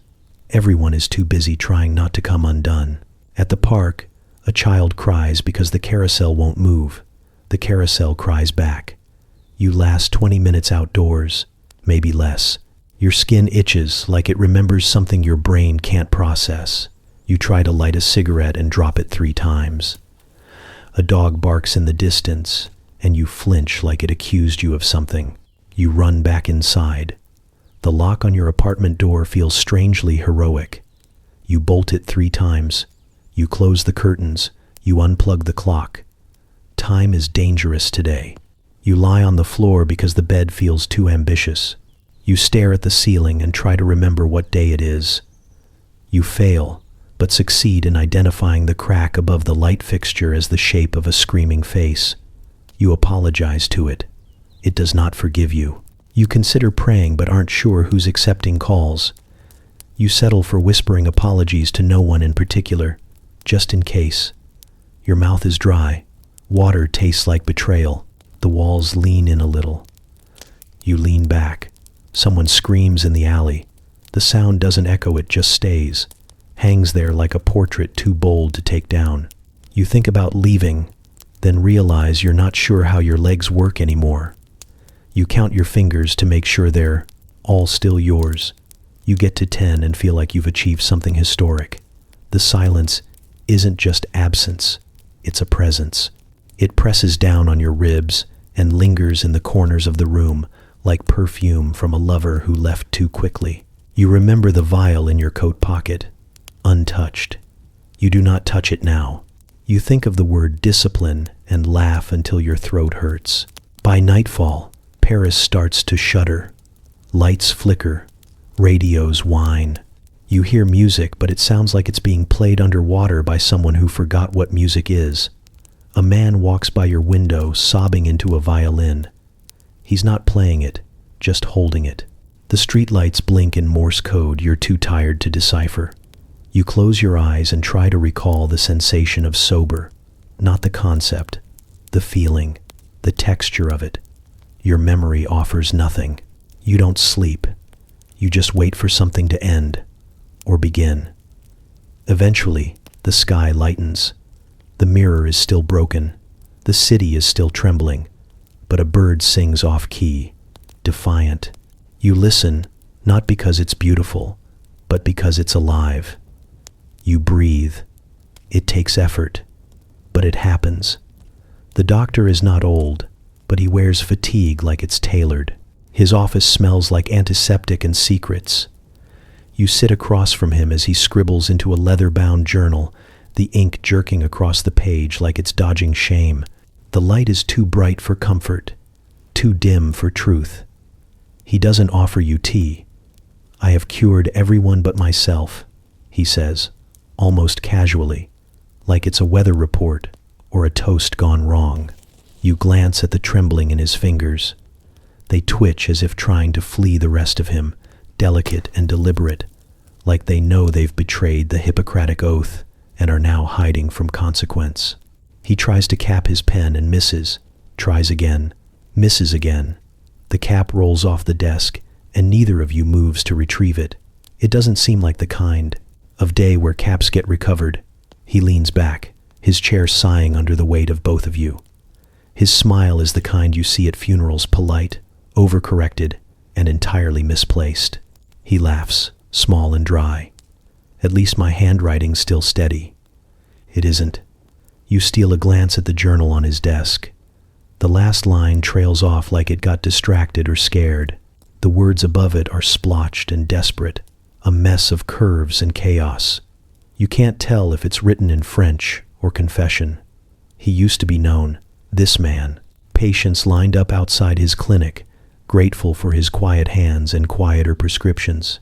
Everyone is too busy trying not to come undone. At the park, a child cries because the carousel won't move. The carousel cries back. You last 20 minutes outdoors, maybe less. Your skin itches like it remembers something your brain can't process. You try to light a cigarette and drop it 3 times. A dog barks in the distance, and you flinch like it accused you of something. You run back inside. The lock on your apartment door feels strangely heroic. You bolt it 3 times. You close the curtains. You unplug the clock. Time is dangerous today. You lie on the floor because the bed feels too ambitious. You stare at the ceiling and try to remember what day it is. You fail, but succeed in identifying the crack above the light fixture as the shape of a screaming face. You apologize to it. It does not forgive you. You consider praying but aren't sure who's accepting calls. You settle for whispering apologies to no one in particular, just in case. Your mouth is dry. Water tastes like betrayal. The walls lean in a little. You lean back. Someone screams in the alley. The sound doesn't echo, it just stays. Hangs there like a portrait too bold to take down. You think about leaving, then realize you're not sure how your legs work anymore. You count your fingers to make sure they're all still yours. You get to 10 and feel like you've achieved something historic. The silence isn't just absence, it's a presence. It presses down on your ribs and lingers in the corners of the room like perfume from a lover who left too quickly. You remember the vial in your coat pocket, untouched. You do not touch it now. You think of the word discipline and laugh until your throat hurts. By nightfall, Paris starts to shudder. Lights flicker. Radios whine. You hear music, but it sounds like it's being played underwater by someone who forgot what music is. A man walks by your window, sobbing into a violin. He's not playing it, just holding it. The streetlights blink in Morse code you're too tired to decipher. You close your eyes and try to recall the sensation of sober, not the concept, the feeling, the texture of it. Your memory offers nothing. You don't sleep. You just wait for something to end, or begin. Eventually, the sky lightens. The mirror is still broken. The city is still trembling. But a bird sings off-key, defiant. You listen, not because it's beautiful, but because it's alive. You breathe. It takes effort, but it happens. The doctor is not old, but he wears fatigue like it's tailored. His office smells like antiseptic and secrets. You sit across from him as he scribbles into a leather-bound journal, the ink jerking across the page like it's dodging shame. The light is too bright for comfort, too dim for truth. He doesn't offer you tea. I have cured everyone but myself, he says, almost casually, like it's a weather report or a toast gone wrong. You glance at the trembling in his fingers. They twitch as if trying to flee the rest of him, delicate and deliberate, like they know they've betrayed the Hippocratic oath and are now hiding from consequence. He tries to cap his pen and misses, tries again, misses again. The cap rolls off the desk, and neither of you moves to retrieve it. It doesn't seem like the kind of day where caps get recovered. He leans back, his chair sighing under the weight of both of you. His smile is the kind you see at funerals, polite, overcorrected, and entirely misplaced. He laughs, small and dry. At least my handwriting's still steady. It isn't. You steal a glance at the journal on his desk. The last line trails off like it got distracted or scared. The words above it are splotched and desperate, a mess of curves and chaos. You can't tell if it's written in French or confession. He used to be known, this man. Patients lined up outside his clinic, grateful for his quiet hands and quieter prescriptions.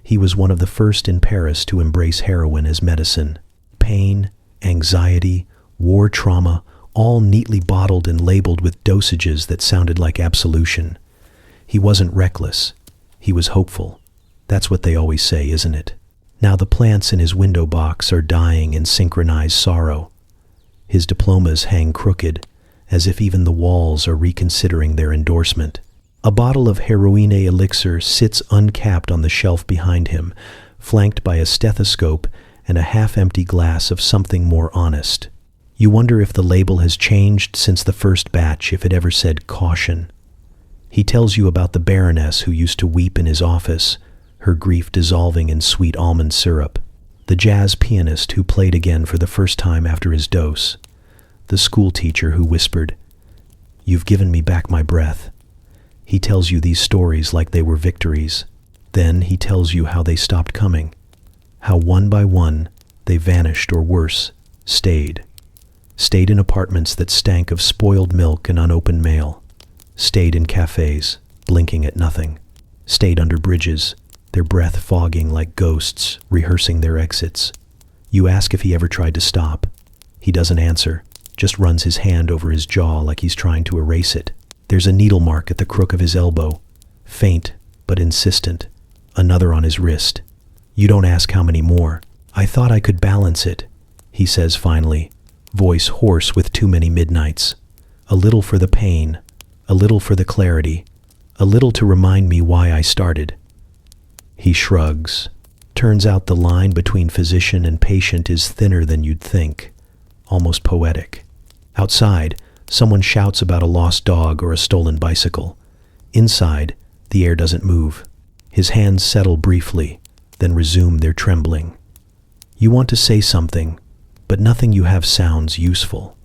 He was one of the first in Paris to embrace heroin as medicine. Pain, anxiety, war trauma, all neatly bottled and labeled with dosages that sounded like absolution. He wasn't reckless. He was hopeful. That's what they always say, isn't it? Now the plants in his window box are dying in synchronized sorrow. His diplomas hang crooked, as if even the walls are reconsidering their endorsement. A bottle of Heroin elixir sits uncapped on the shelf behind him, flanked by a stethoscope and a half-empty glass of something more honest. You wonder if the label has changed since the first batch, if it ever said caution. He tells you about the Baroness who used to weep in his office, her grief dissolving in sweet almond syrup, the jazz pianist who played again for the first time after his dose, the school teacher who whispered, "You've given me back my breath." He tells you these stories like they were victories. Then he tells you how they stopped coming, how one by one they vanished, or worse, stayed in apartments that stank of spoiled milk and unopened mail, stayed in cafes, blinking at nothing, stayed under bridges, their breath fogging like ghosts, rehearsing their exits. You ask if he ever tried to stop. He doesn't answer, just runs his hand over his jaw like he's trying to erase it. There's a needle mark at the crook of his elbow, faint but insistent, another on his wrist. You don't ask how many more. "I thought I could balance it," he says finally, voice hoarse with too many midnights. "A little for the pain, a little for the clarity, a little to remind me why I started." He shrugs. Turns out the line between physician and patient is thinner than you'd think, almost poetic. Outside, someone shouts about a lost dog or a stolen bicycle. Inside, the air doesn't move. His hands settle briefly, then resume their trembling. You want to say something, but nothing you have sounds useful.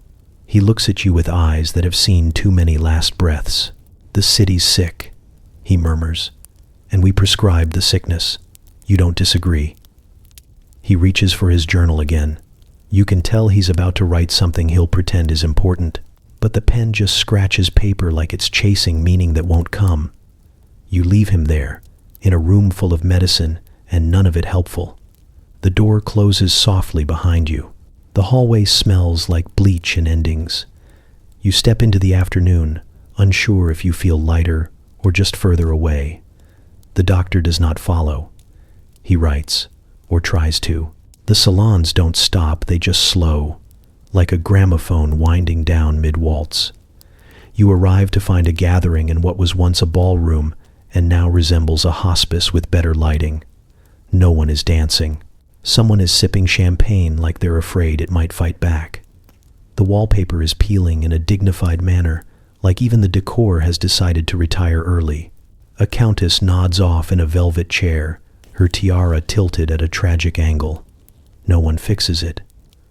He looks at you with eyes that have seen too many last breaths. "The city's sick," he murmurs, "and we prescribed the sickness. You don't disagree." He reaches for his journal again. You can tell he's about to write something he'll pretend is important, but the pen just scratches paper like it's chasing meaning that won't come. You leave him there, in a room full of medicine, and none of it helpful. The door closes softly behind you. The hallway smells like bleach and endings. You step into the afternoon, unsure if you feel lighter or just further away. The doctor does not follow. He writes, or tries to. The salons don't stop, they just slow, like a gramophone winding down mid-waltz. You arrive to find a gathering in what was once a ballroom and now resembles a hospice with better lighting. No one is dancing. Someone is sipping champagne like they're afraid it might fight back. The wallpaper is peeling in a dignified manner, like even the decor has decided to retire early. A countess nods off in a velvet chair, her tiara tilted at a tragic angle. No one fixes it.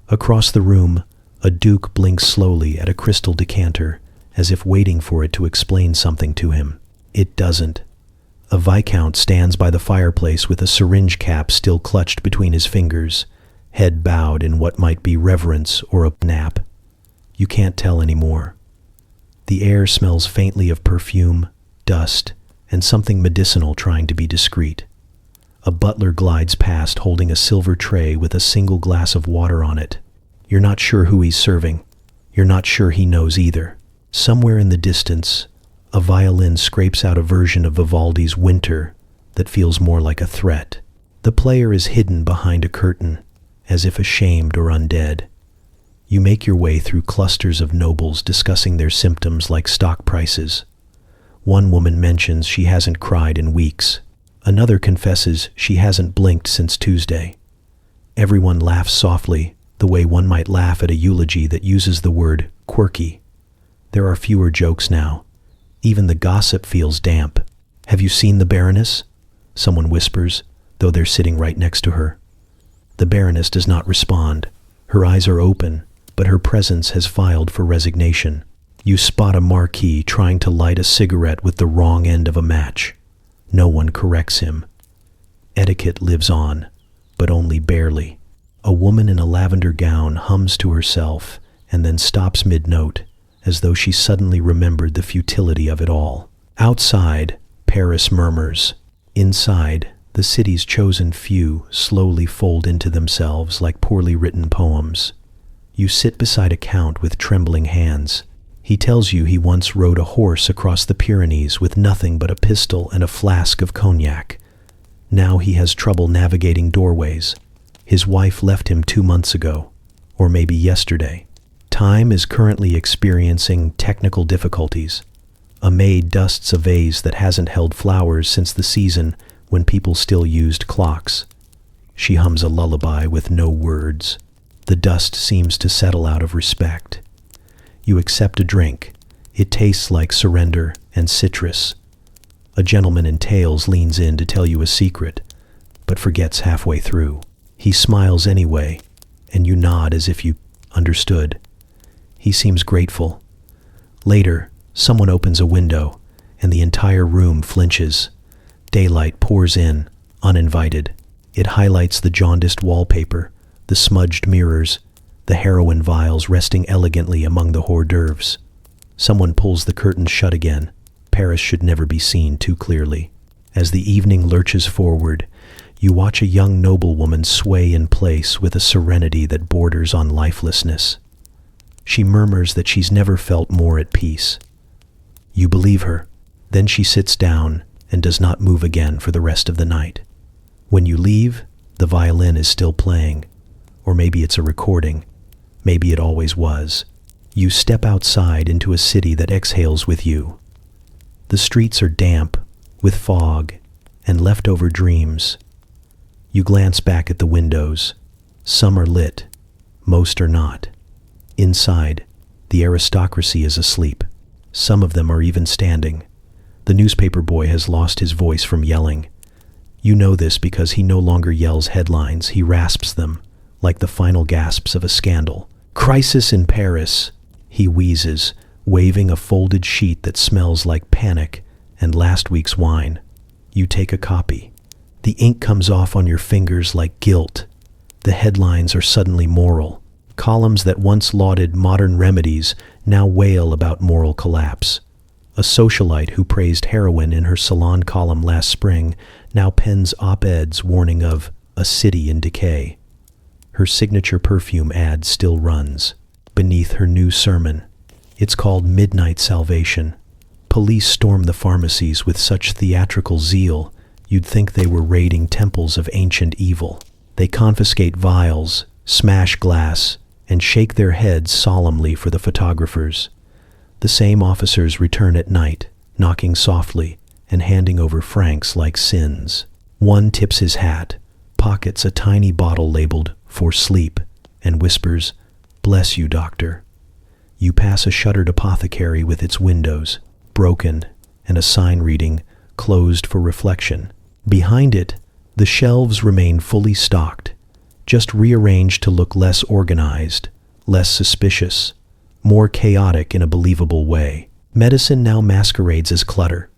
Across the room, a duke blinks slowly at a crystal decanter, as if waiting for it to explain something to him. It doesn't. A viscount stands by the fireplace with a syringe cap still clutched between his fingers, head bowed in what might be reverence or a nap. You can't tell anymore. The air smells faintly of perfume, dust, and something medicinal trying to be discreet. A butler glides past holding a silver tray with a single glass of water on it. You're not sure who he's serving. You're not sure he knows either. Somewhere in the distance, a violin scrapes out a version of Vivaldi's Winter that feels more like a threat. The player is hidden behind a curtain, as if ashamed or undead. You make your way through clusters of nobles discussing their symptoms like stock prices. One woman mentions she hasn't cried in weeks. Another confesses she hasn't blinked since Tuesday. Everyone laughs softly, the way one might laugh at a eulogy that uses the word quirky. There are fewer jokes now. Even the gossip feels damp. Have you seen the Baroness? Someone whispers, though they're sitting right next to her. The Baroness does not respond. Her eyes are open, but her presence has filed for resignation. You spot a marquis trying to light a cigarette with the wrong end of a match. No one corrects him. Etiquette lives on, but only barely. A woman in a lavender gown hums to herself and then stops mid-note, as though she suddenly remembered the futility of it all. Outside, Paris murmurs. Inside, the city's chosen few slowly fold into themselves like poorly written poems. You sit beside a count with trembling hands. He tells you he once rode a horse across the Pyrenees with nothing but a pistol and a flask of cognac. Now he has trouble navigating doorways. His wife left him 2 months ago, or maybe yesterday. Time is currently experiencing technical difficulties. A maid dusts a vase that hasn't held flowers since the season when people still used clocks. She hums a lullaby with no words. The dust seems to settle out of respect. You accept a drink. It tastes like surrender and citrus. A gentleman in tails leans in to tell you a secret, but forgets halfway through. He smiles anyway, and you nod as if you understood. He seems grateful. Later, someone opens a window, and the entire room flinches. Daylight pours in, uninvited. It highlights the jaundiced wallpaper, the smudged mirrors, the heroin vials resting elegantly among the hors d'oeuvres. Someone pulls the curtains shut again. Paris should never be seen too clearly. As the evening lurches forward, you watch a young noblewoman sway in place with a serenity that borders on lifelessness. She murmurs that she's never felt more at peace. You believe her. Then she sits down and does not move again for the rest of the night. When you leave, the violin is still playing. Or maybe it's a recording. Maybe it always was. You step outside into a city that exhales with you. The streets are damp, with fog, and leftover dreams. You glance back at the windows. Some are lit, most are not. Inside, the aristocracy is asleep. Some of them are even standing. The newspaper boy has lost his voice from yelling. You know this because he no longer yells headlines, he rasps them, like the final gasps of a scandal. "Crisis in Paris," he wheezes, waving a folded sheet that smells like panic and last week's wine. You take a copy. The ink comes off on your fingers like guilt. The headlines are suddenly moral. Columns that once lauded modern remedies now wail about moral collapse. A socialite who praised heroin in her salon column last spring now pens op-eds warning of a city in decay. Her signature perfume ad still runs beneath her new sermon. It's called Midnight Salvation. Police storm the pharmacies with such theatrical zeal, you'd think they were raiding temples of ancient evil. They confiscate vials, smash glass, and shake their heads solemnly for the photographers. The same officers return at night, knocking softly and handing over francs like sins. One tips his hat, pockets a tiny bottle labeled "for sleep," and whispers, "Bless you, doctor." You pass a shuttered apothecary with its windows, broken, and a sign reading, "Closed for reflection." Behind it, the shelves remain fully stocked, just rearranged to look less organized, less suspicious, more chaotic in a believable way. Medicine now masquerades as clutter.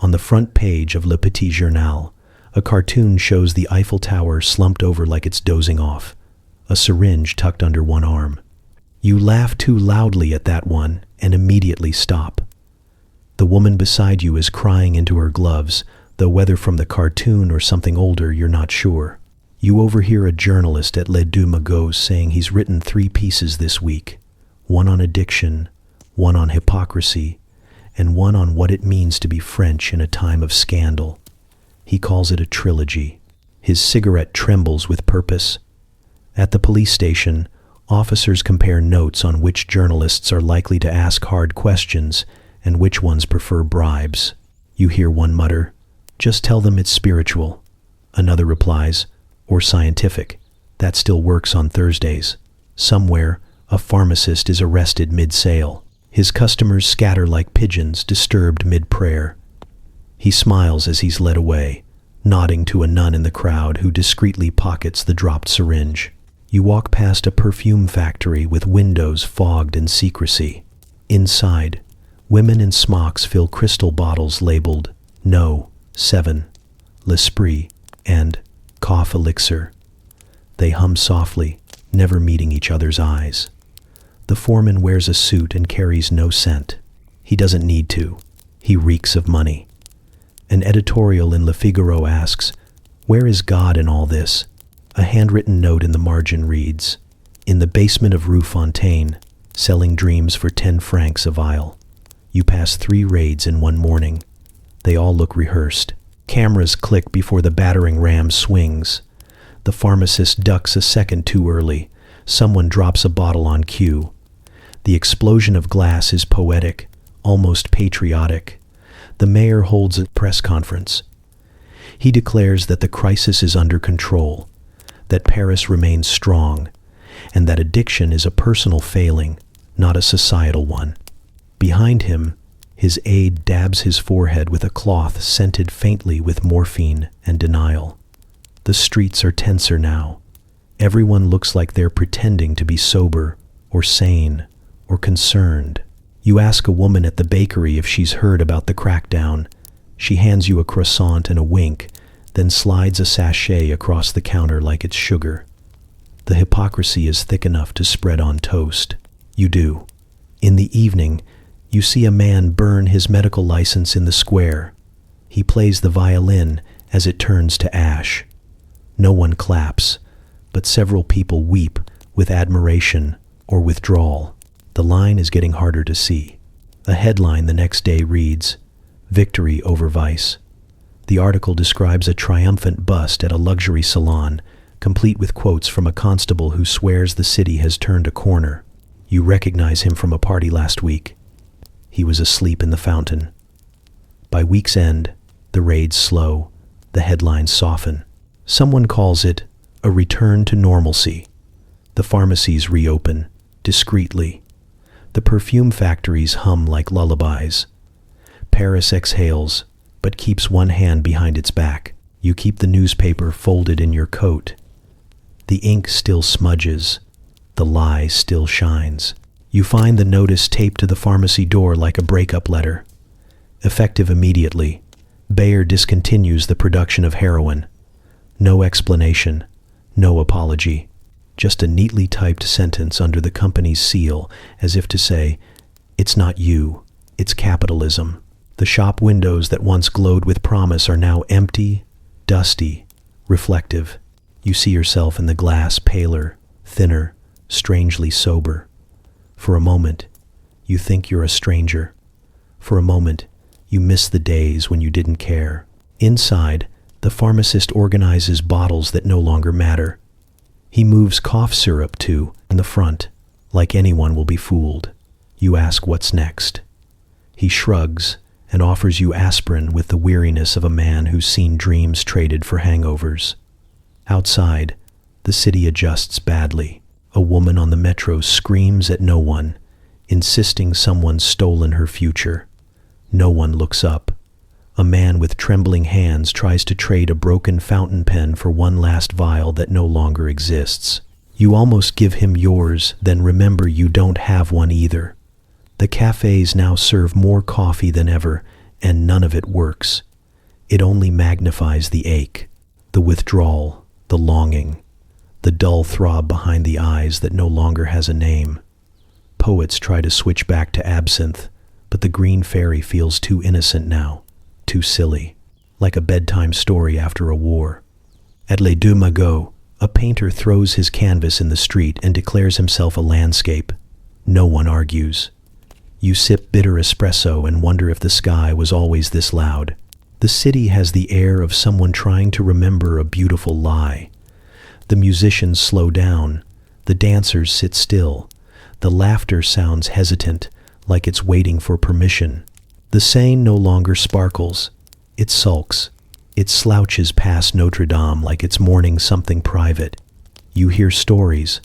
On the front page of Le Petit Journal, a cartoon shows the Eiffel Tower slumped over like it's dozing off, a syringe tucked under one arm. You laugh too loudly at that one and immediately stop. The woman beside you is crying into her gloves, though whether from the cartoon or something older, you're not sure. You overhear a journalist at Les Deux Magots saying he's written 3 pieces this week, one on addiction, one on hypocrisy, and one on what it means to be French in a time of scandal. He calls it a trilogy. His cigarette trembles with purpose. At the police station, officers compare notes on which journalists are likely to ask hard questions and which ones prefer bribes. You hear one mutter, "Just tell them it's spiritual." Another replies, "Or scientific. That still works on Thursdays." Somewhere, a pharmacist is arrested mid-sale. His customers scatter like pigeons disturbed mid-prayer. He smiles as he's led away, nodding to a nun in the crowd who discreetly pockets the dropped syringe. You walk past a perfume factory with windows fogged in secrecy. Inside, women in smocks fill crystal bottles labeled No. 7, L'Esprit, and Cough Elixir. They hum softly, never meeting each other's eyes. The foreman wears a suit and carries no scent. He doesn't need to. He reeks of money. An editorial in Le Figaro asks, "Where is God in all this?" A handwritten note in the margin reads, "In the basement of Rue Fontaine, selling dreams for 10 francs a vial." You pass 3 raids in one morning. They all look rehearsed. Cameras click before the battering ram swings. The pharmacist ducks a second too early. Someone drops a bottle on cue. The explosion of glass is poetic, almost patriotic. The mayor holds a press conference. He declares that the crisis is under control, that Paris remains strong, and that addiction is a personal failing, not a societal one. Behind him, his aide dabs his forehead with a cloth scented faintly with morphine and denial. The streets are tenser now. Everyone looks like they're pretending to be sober or sane or concerned. You ask a woman at the bakery if she's heard about the crackdown. She hands you a croissant and a wink, then slides a sachet across the counter like it's sugar. The hypocrisy is thick enough to spread on toast. You do. In the evening, you see a man burn his medical license in the square. He plays the violin as it turns to ash. No one claps, but several people weep with admiration or withdrawal. The line is getting harder to see. A headline the next day reads, "Victory over Vice." The article describes a triumphant bust at a luxury salon, complete with quotes from a constable who swears the city has turned a corner. You recognize him from a party last week. He was asleep in the fountain. By week's end, the raids slow, the headlines soften. Someone calls it a return to normalcy. The pharmacies reopen, discreetly. The perfume factories hum like lullabies. Paris exhales, but keeps one hand behind its back. You keep the newspaper folded in your coat. The ink still smudges. The lie still shines. You find the notice taped to the pharmacy door like a breakup letter. Effective immediately, Bayer discontinues the production of heroin. No explanation, no apology. Just a neatly typed sentence under the company's seal, as if to say, "It's not you, it's capitalism." The shop windows that once glowed with promise are now empty, dusty, reflective. You see yourself in the glass, paler, thinner, strangely sober. For a moment, you think you're a stranger. For a moment, you miss the days when you didn't care. Inside, the pharmacist organizes bottles that no longer matter. He moves cough syrup in the front, like anyone will be fooled. You ask what's next. He shrugs and offers you aspirin with the weariness of a man who's seen dreams traded for hangovers. Outside, the city adjusts badly. A woman on the metro screams at no one, insisting someone's stolen her future. No one looks up. A man with trembling hands tries to trade a broken fountain pen for one last vial that no longer exists. You almost give him yours, then remember you don't have one either. The cafes now serve more coffee than ever, and none of it works. It only magnifies the ache, the withdrawal, the longing, the dull throb behind the eyes that no longer has a name. Poets try to switch back to absinthe, but the green fairy feels too innocent now, too silly. like a bedtime story after a war. At Les Deux Magots, a painter throws his canvas in the street and declares himself a landscape. No one argues. You sip bitter espresso and wonder if the sky was always this loud. The city has the air of someone trying to remember a beautiful lie. The musicians slow down. The dancers sit still. The laughter sounds hesitant, like it's waiting for permission. The Seine no longer sparkles. It sulks. It slouches past Notre Dame like it's mourning something private. You hear stories.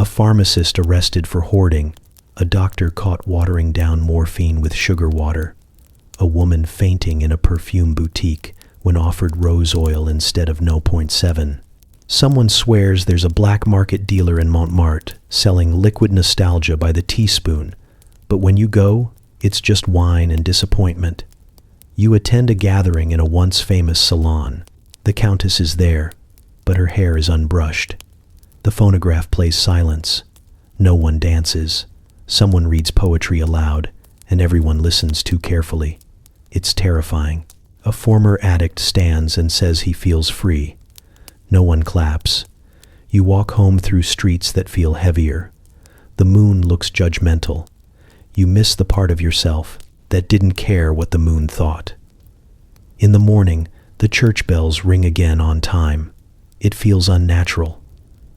A pharmacist arrested for hoarding. A doctor caught watering down morphine with sugar water. A woman fainting in a perfume boutique when offered rose oil instead of 0.7. Someone swears there's a black market dealer in Montmartre selling liquid nostalgia by the teaspoon, but when you go, it's just wine and disappointment. You attend a gathering in a once famous salon. The countess is there, but her hair is unbrushed. The phonograph plays silence. No one dances. Someone reads poetry aloud, and everyone listens too carefully. It's terrifying. A former addict stands and says he feels free. No one claps. You walk home through streets that feel heavier. The moon looks judgmental. You miss the part of yourself that didn't care what the moon thought. In the morning, the church bells ring again on time. It feels unnatural.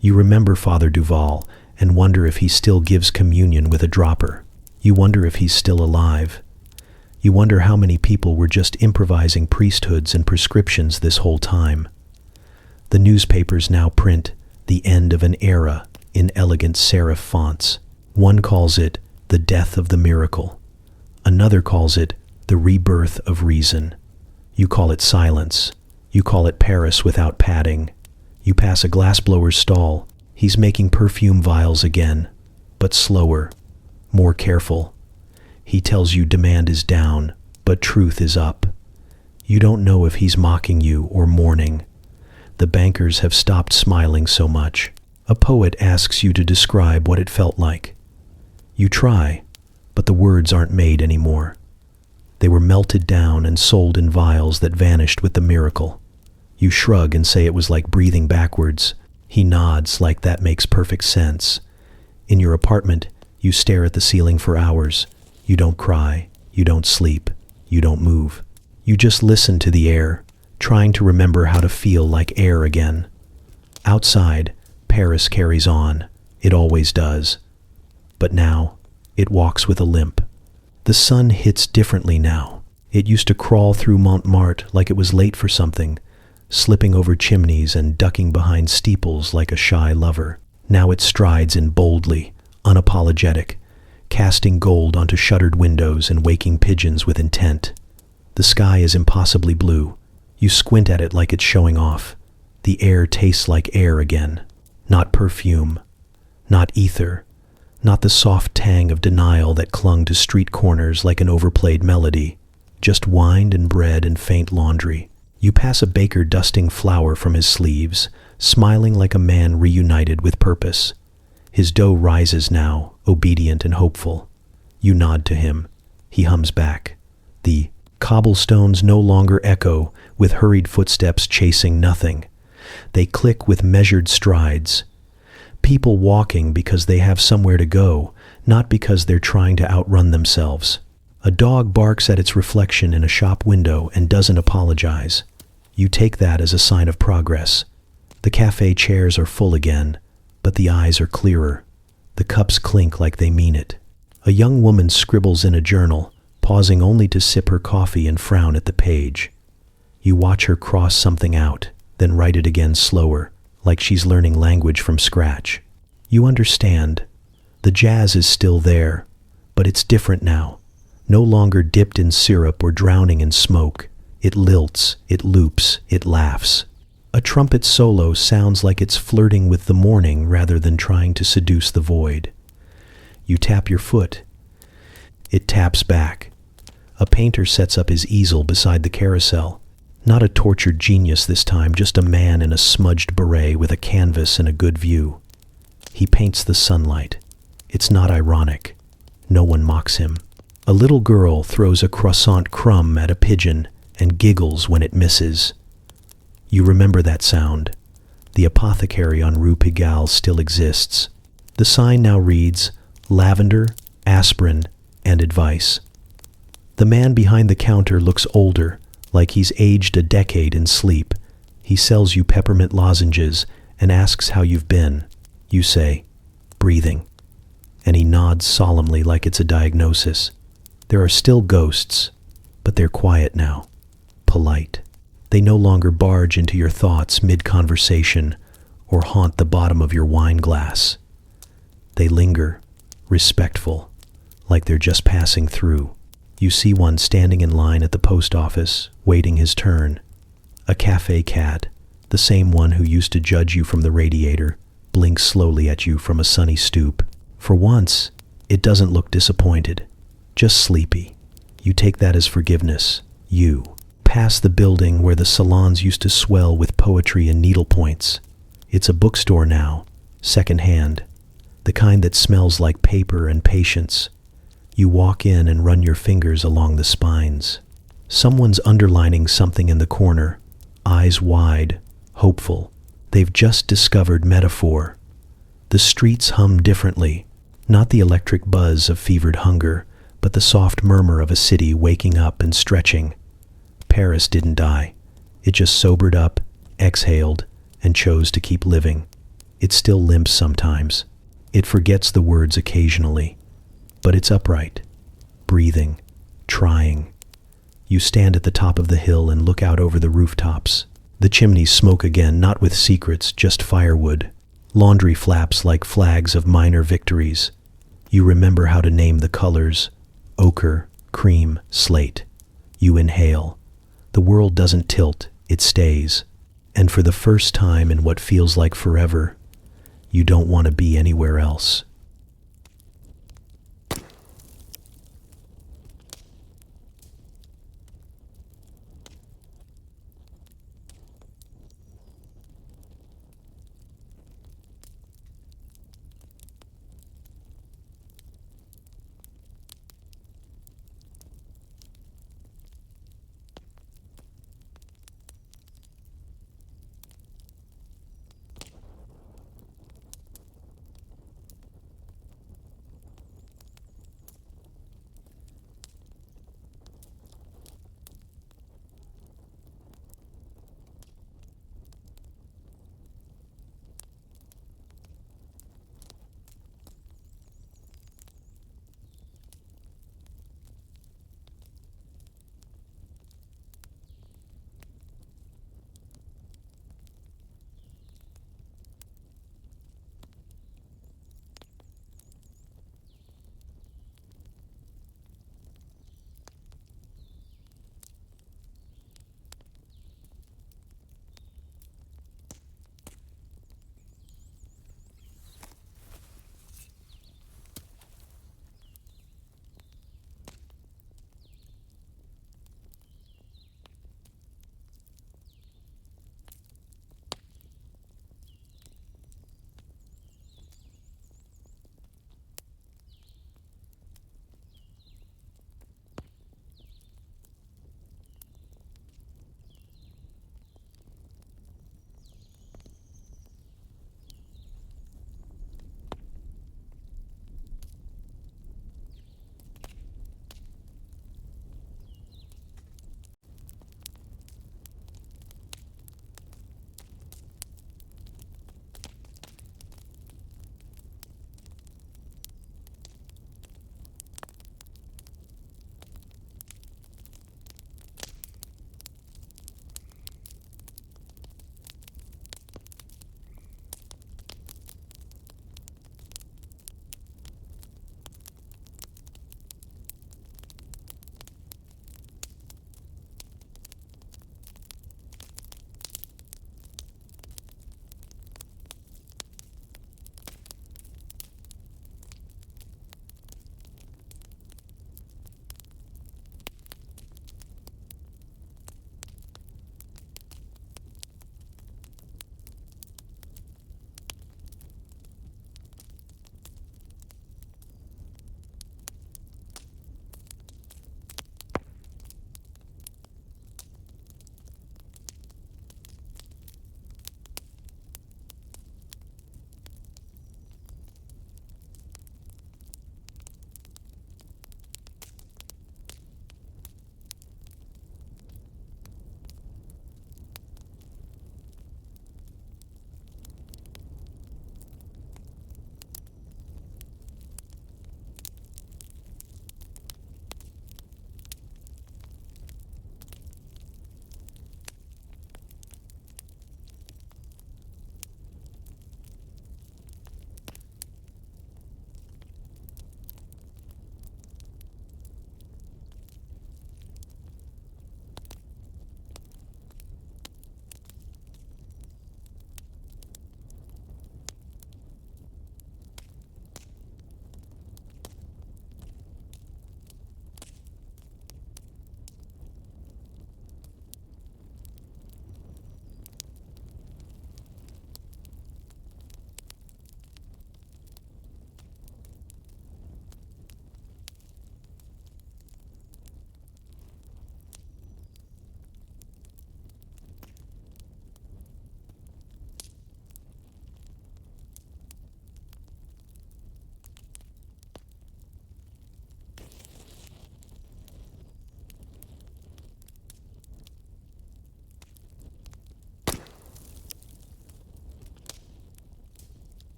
You remember Father Duval and wonder if he still gives communion with a dropper. You wonder if he's still alive. You wonder how many people were just improvising priesthoods and prescriptions this whole time. The newspapers now print "The End of an Era" in elegant serif fonts. One calls it "The Death of the Miracle." Another calls it "The Rebirth of Reason." You call it silence. You call it Paris without padding. You pass a glassblower's stall. He's making perfume vials again, but slower, more careful. He tells you demand is down, but truth is up. You don't know if he's mocking you or mourning. The bankers have stopped smiling so much. A poet asks you to describe what it felt like. You try, but the words aren't made anymore. They were melted down and sold in vials that vanished with the miracle. You shrug and say it was like breathing backwards. He nods like that makes perfect sense. In your apartment, you stare at the ceiling for hours. You don't cry. You don't sleep. You don't move. You just listen to the air, trying to remember how to feel like air again. Outside, Paris carries on. It always does. But now, it walks with a limp. The sun hits differently now. It used to crawl through Montmartre like it was late for something, slipping over chimneys and ducking behind steeples like a shy lover. Now it strides in boldly, unapologetic, casting gold onto shuttered windows and waking pigeons with intent. The sky is impossibly blue. You squint at it like it's showing off. The air tastes like air again. Not perfume. Not ether. Not the soft tang of denial that clung to street corners like an overplayed melody. Just wine and bread and faint laundry. You pass a baker dusting flour from his sleeves, smiling like a man reunited with purpose. His dough rises now, obedient and hopeful. You nod to him. He hums back. The cobblestones no longer echo with hurried footsteps chasing nothing. They click with measured strides. People walking because they have somewhere to go, not because they're trying to outrun themselves. A dog barks at its reflection in a shop window and doesn't apologize. You take that as a sign of progress. The cafe chairs are full again, but the eyes are clearer. The cups clink like they mean it. A young woman scribbles in a journal, pausing only to sip her coffee and frown at the page. You watch her cross something out, then write it again slower, like she's learning language from scratch. You understand. The jazz is still there, but it's different now. No longer dipped in syrup or drowning in smoke. It lilts, it loops, it laughs. A trumpet solo sounds like it's flirting with the morning rather than trying to seduce the void. You tap your foot. It taps back. A painter sets up his easel beside the carousel. Not a tortured genius this time, just a man in a smudged beret with a canvas and a good view. He paints the sunlight. It's not ironic. No one mocks him. A little girl throws a croissant crumb at a pigeon and giggles when it misses. You remember that sound. The apothecary on Rue Pigalle still exists. The sign now reads, lavender, aspirin, and advice. The man behind the counter looks older, like he's aged a decade in sleep. He sells you peppermint lozenges and asks how you've been. You say, breathing. And he nods solemnly like it's a diagnosis. There are still ghosts, but they're quiet now, polite. They no longer barge into your thoughts mid-conversation or haunt the bottom of your wine glass. They linger, respectful, like they're just passing through. You see one standing in line at the post office, waiting his turn. A cafe cat, the same one who used to judge you from the radiator, blinks slowly at you from a sunny stoop. For once, it doesn't look disappointed, just sleepy. You take that as forgiveness. You pass the building where the salons used to swell with poetry and needlepoints. It's a bookstore now, second-hand, the kind that smells like paper and patience. You walk in and run your fingers along the spines. Someone's underlining something in the corner, eyes wide, hopeful. They've just discovered metaphor. The streets hum differently, not the electric buzz of fevered hunger, but the soft murmur of a city waking up and stretching. Paris didn't die. It just sobered up, exhaled, and chose to keep living. It still limps sometimes. It forgets the words occasionally. But it's upright, breathing, trying. You stand at the top of the hill and look out over the rooftops. The chimneys smoke again, not with secrets, just firewood. Laundry flaps like flags of minor victories. You remember how to name the colors: ochre, cream, slate. You inhale. The world doesn't tilt, it stays. And for the first time in what feels like forever, you don't want to be anywhere else.